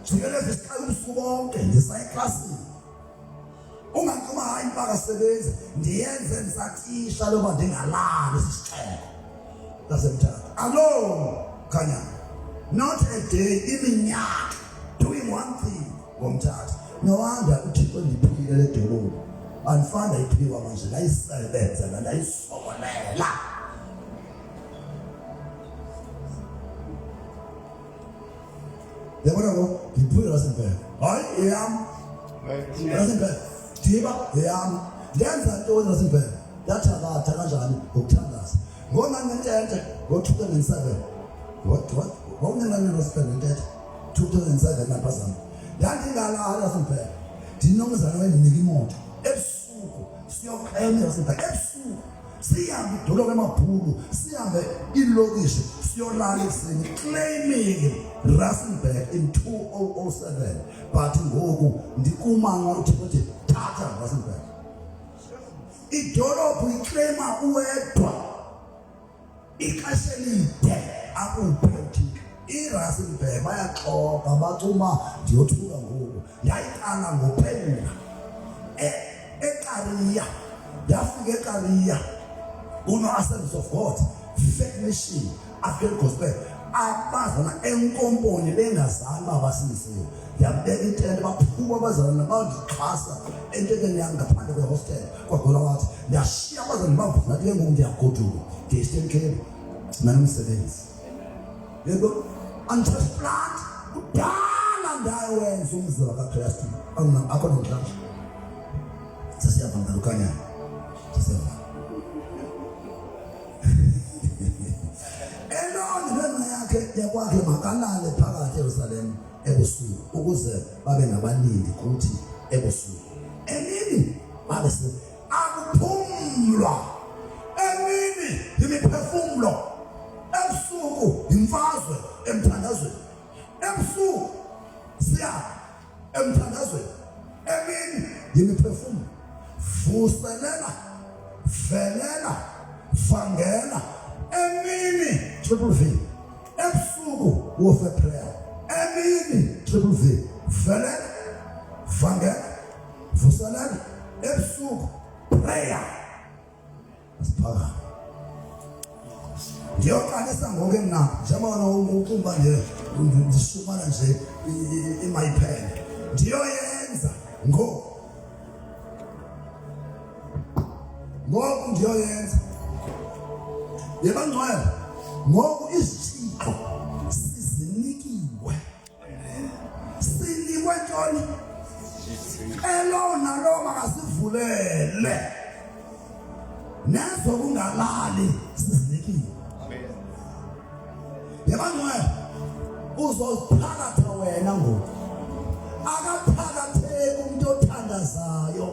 S1: jikeleza isiqala ubusuku bonke ndisayeklasini ungaqoma hayi impakasebenzi ndiyenze ndisatisha loba ndingalali sisixeko lasemthatha alone kanya not a day iminyaka doing one thing ngomthatha no wonder uthixo ndiphile le dolophu andifanda iphiwa manje ndayisebenza ndayisokolela yabona ngo ngiphile lasemthatha hayi yami lasemthatha diba yami ndenza ntoni lasemthatha ndathakatha kanjani ngokuthandaza ngo-1990 ngo-2007 wawunenani lasemthatha 2007 naphazana ndandingalala lasemthatha ndinomzana wendinika imoto ebusuku siyoqhenya lasemthatha ebusuku sihambe idolobha emabhulu sihambe ilokishi siyolala ekuseni claiming Rustenburg in 2007 but ngoku ndikumanga uthi thatha Rustenburg idolophu iclaima uwedwa ixesha elide akuphe uthixo iRustenburg bayaxoka bacuma ndiyothuka ngoku ndayiqala ngophendula eKariya ndafika eKariya uno-Assemblies of God Faith Mission African Gospel abazana enkomponi bengazani babasindisiwe ndiyabeka intente baphuma abazalwana bandixhasa entekeni yam ngaphandle kwehostel kwagola wathi ndiyashiya abazalwane bavuza nathi ke ngoku ndiyagoduka ndiyesteni cape nanomsebenzi yebo antransplant kudala ndayowenza umzila kaKristu akho namhlanje sasiyava ngalukanyana sasiyava elona yakhe yakwakhe makalale phakathi eJerusalem ebusuku ukuze babe nabalindi kuthi ebusuku emini babe se akuphumlwa emini imiphefumulo ebusuku imfazwe emthandazweni ebusuku siya emthandazweni emini imiphefumulo vuselela velela fangela emini triple V ebusuku warfare prayer emini triple V velela fangela vuselela ebusuku prayer asiphaka ndiyoqalisa ngoku mna njengoba ucumba nje ndishumana nje iMyPen ndiyoyenza ngoku ndiyoyenza yebangcwele ngoku izithixo sizinikiwe sinikwe ntoni elona lo makasivulele nezo kungalali sizinikiwe yebangcwele uzophakatha wena ngoku akaphakatheki umuntu othandazayo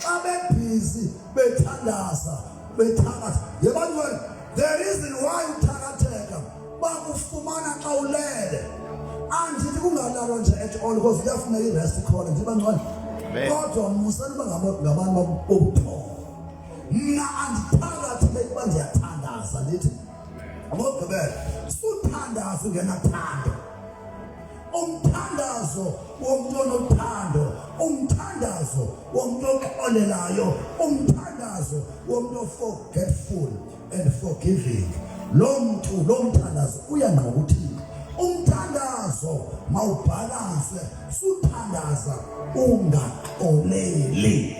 S1: xa bebhizi bethandaza bethakatha yebangcwele the reason why uthakatheka bakufumana xa ulele andithi kungalalwa nje at all because kuyafuneka irest khona nje bangcwele kodwa musani bangabantu bobuthongo mna andithakatheki uba ndiyathandaza ndithi ngokugqibela suthandaza ungenathando umthandazo womuntu onothando umthandazo womuntu oxolelayo umthandazo womuntu forgetful and forgiving lo mthandazo uyangqoka uthini umthandazo mawubhalanse suthandaza ungaxoleli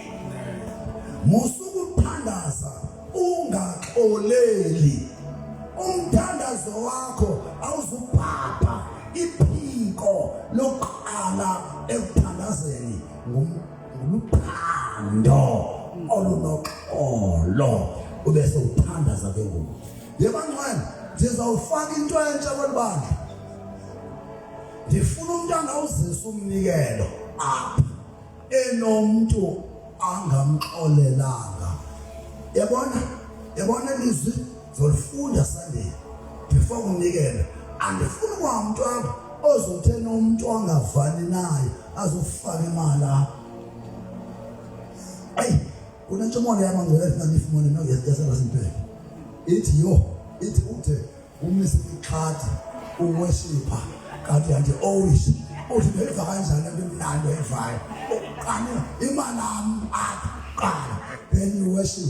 S1: musukuthandaza ungaxoleli umthandazo wakho awuzubhapha iphiko lokuqala ekuthandazeni ngumphando olunoxolo ubese uthandaza ke ngoku yebangcwele ndizawufaka into entsha kwelibandla ndifuna umuntu angawuzisa umnikelo apha enomuntu angamxolelanga yabona ilizwi zolifunda Sunday before umnikelo andifuni kwamuntu apha ozothena umuntu angavani naye azofaka imali apha ay kunentshomono yamangcwele esinganifumone noyesiyasela simpela ithi uthe umisa iqhathi uworshipper kanti anti always uthi beva kanjani into emnandi evayo kanti imali aqala then you worship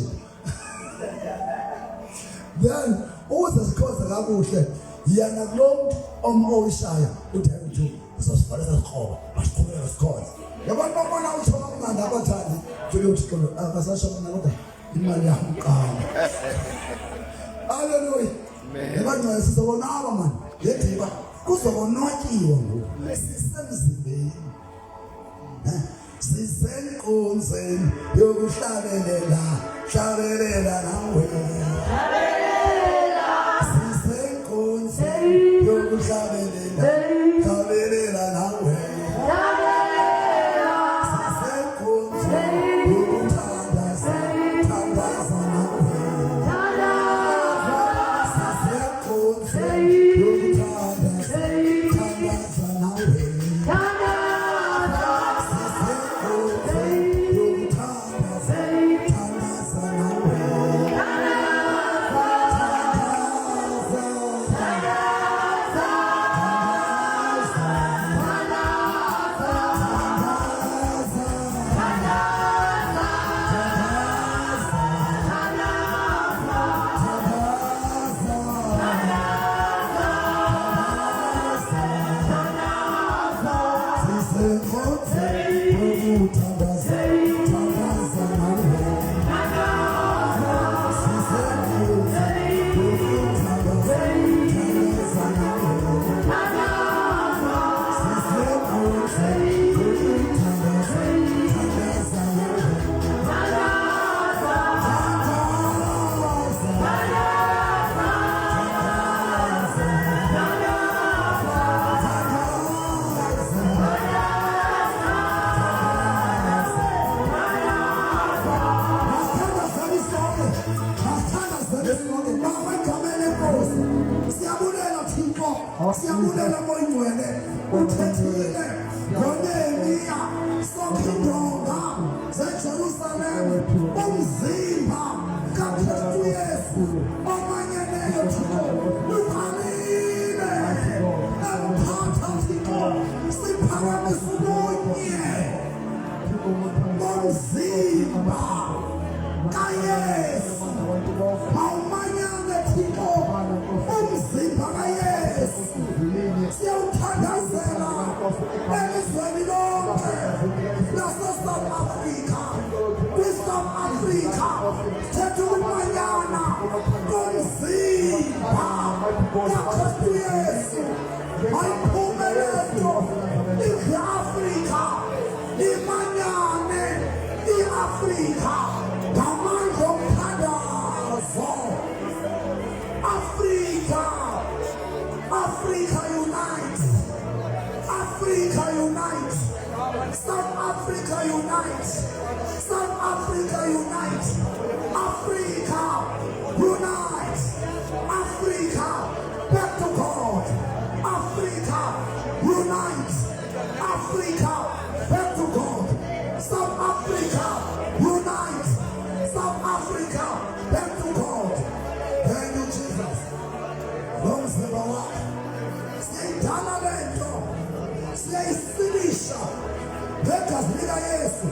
S1: then uzasikhoza kakuhle yana kulomuntu omoyishaya uthi ayithu sizosivalisa sikhoba basiqhubeka sikhoza yabona babona uthola umnganda abathandi vele uthi qolo akasashona kodwa imali yamqala haleluya yabona sizobonaba man yediba kuzobonwakiwe ngoku sisemzimbeni sisenkonzeni yokuhlabelela nawe sisenkonzeni yokuhlabelela nawe sisenkonzeni yokuthandaza nawe sisenkonzeni yokuthandaza nawe siyabulela moyingcwele uthethile ngoNehemiya sonke indonga zeJerusalem umzimba kaKristu Yesu omanyeneyo Thixo luqalile emphatha Thixo siphakamisa ubunye umzimba kaYesu awumanyane Thixo umzimba kaYesu siyawuthandazela elizweni lonke lase-South Africa kwi-South Africa thetha ukumanyana komzimba kaKristu Yesu ayiphume lento i-Afrika imanyane i-Afrika ngamandla omthandazo Africa unite. Africa unite. South Africa unite. South Africa unite. Africa unite. Africa back to God. Africa unite. Africa back to God. South Africa unite. South Africa back to God. Thank you, Jesus. Lomzimba wakhe siyayidala lento siyayisilisha ngegazi likaYesu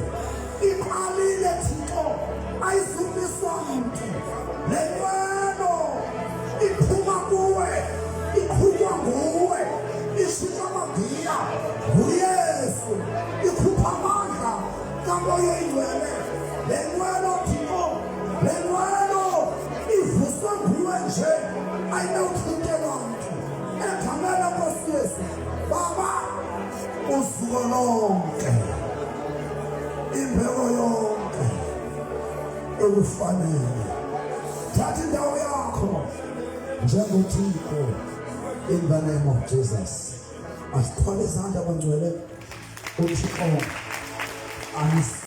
S1: iqalile Thixo ayizumiswa muntu le nqwelo iphuma kuwe iqhutywa nguwe ishisa amagiya nguYesu ikhupha amandla kaMoya Oyingcwele le nqwelo Thixo le nqwelo ivuswa nguwe nje Baba usuku lonke impilo yonke ekufanele thatha indawo yakho njengoThixo in the name of Jesus. Asithwale izandla kwangcwele uThixo